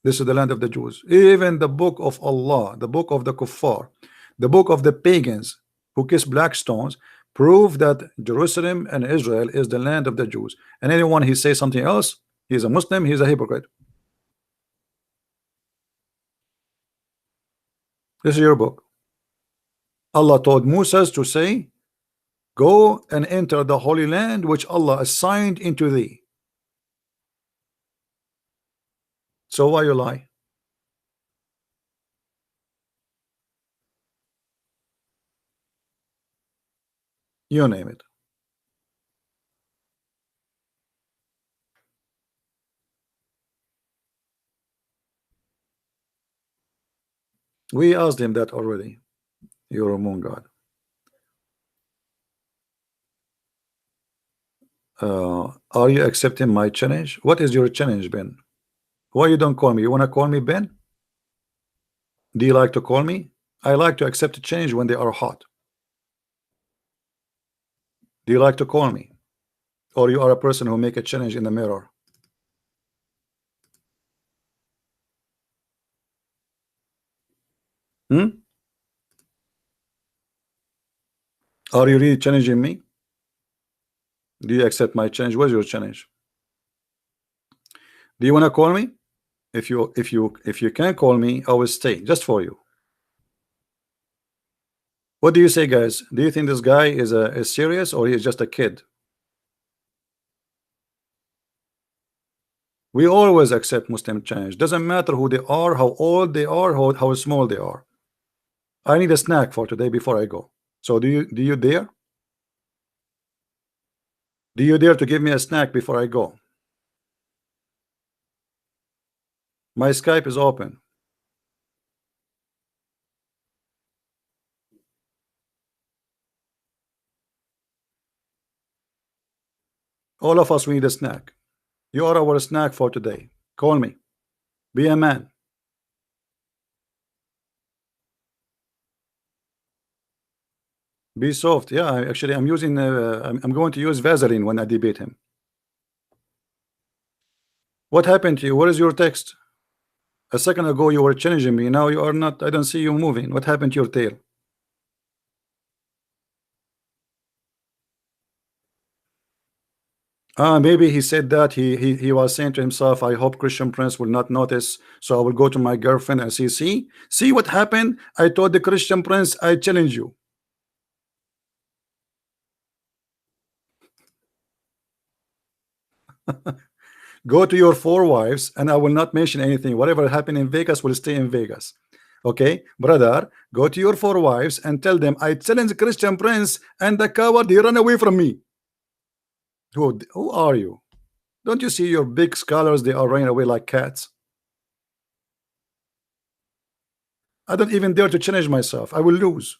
This is the land of the Jews. Even the book of Allah, the book of the kuffar, the book of the pagans who kiss black stones, prove that Jerusalem and Israel is the land of the Jews. And anyone he says something else, he's a Muslim, he's a hypocrite. This is your book. Allah told Moses to say, go and enter the holy land which Allah assigned into thee. So why you lie? You name it. We asked him that already. You're a moon god. Are you accepting my challenge? What is your challenge, Ben? Why you don't call me? You want to call me Ben? Do you like to call me? I like to accept a change when they are hot. Do you like to call me? Or you are a person who make a challenge in the mirror? Are you really challenging me? Do you accept my challenge? What's your challenge? Do you want to call me? If you can call me, I will stay just for you. What do you say, guys? Do you think this guy is serious, or he is just a kid? We always accept Muslim challenge. Doesn't matter who they are, how old they are, how small they are. I need a snack for today before I go. So do you dare? Do you dare to give me a snack before I go? My Skype is open. All of us, we need a snack. You are our snack for today. Call me. Be a man. Be soft. Yeah, actually, I'm using. I'm going to use Vaseline when I debate him. What happened to you? What is your text? A second ago you were challenging me. Now you are not. I don't see you moving. What happened to your tail? Maybe he said that he was saying to himself, I hope Christian Prince will not notice, so I will go to my girlfriend and see what happened. I told the Christian Prince I challenge you. Go to your 4 wives, and I will not mention anything. Whatever happened in Vegas will stay in Vegas. Okay, brother, go to your 4 wives and tell them I challenge Christian Prince, and the coward he run away from me. Who are you? Don't you see your big scholars? They are running away like cats. I don't even dare to challenge myself. I will lose.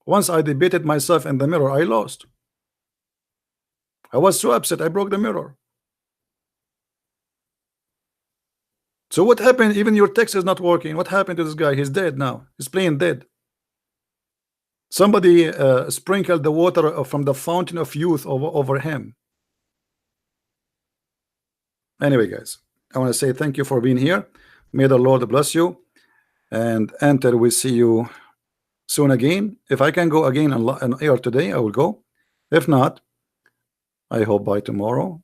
Once I debated myself in the mirror, I lost. I was so upset I broke the mirror. So what happened? Even your text is not working. What happened to this guy? He's dead now. He's playing dead. Somebody sprinkled the water from the fountain of youth over him. Anyway, guys, I want to say thank you for being here. May the Lord bless you. And enter, we see you soon again. If I can go again on air today, I will go. If not, I hope by tomorrow,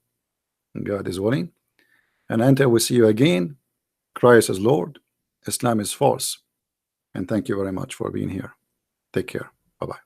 God is willing. And enter, we see you again. Christ is Lord, Islam is false. And thank you very much for being here. Take care. Bye-bye.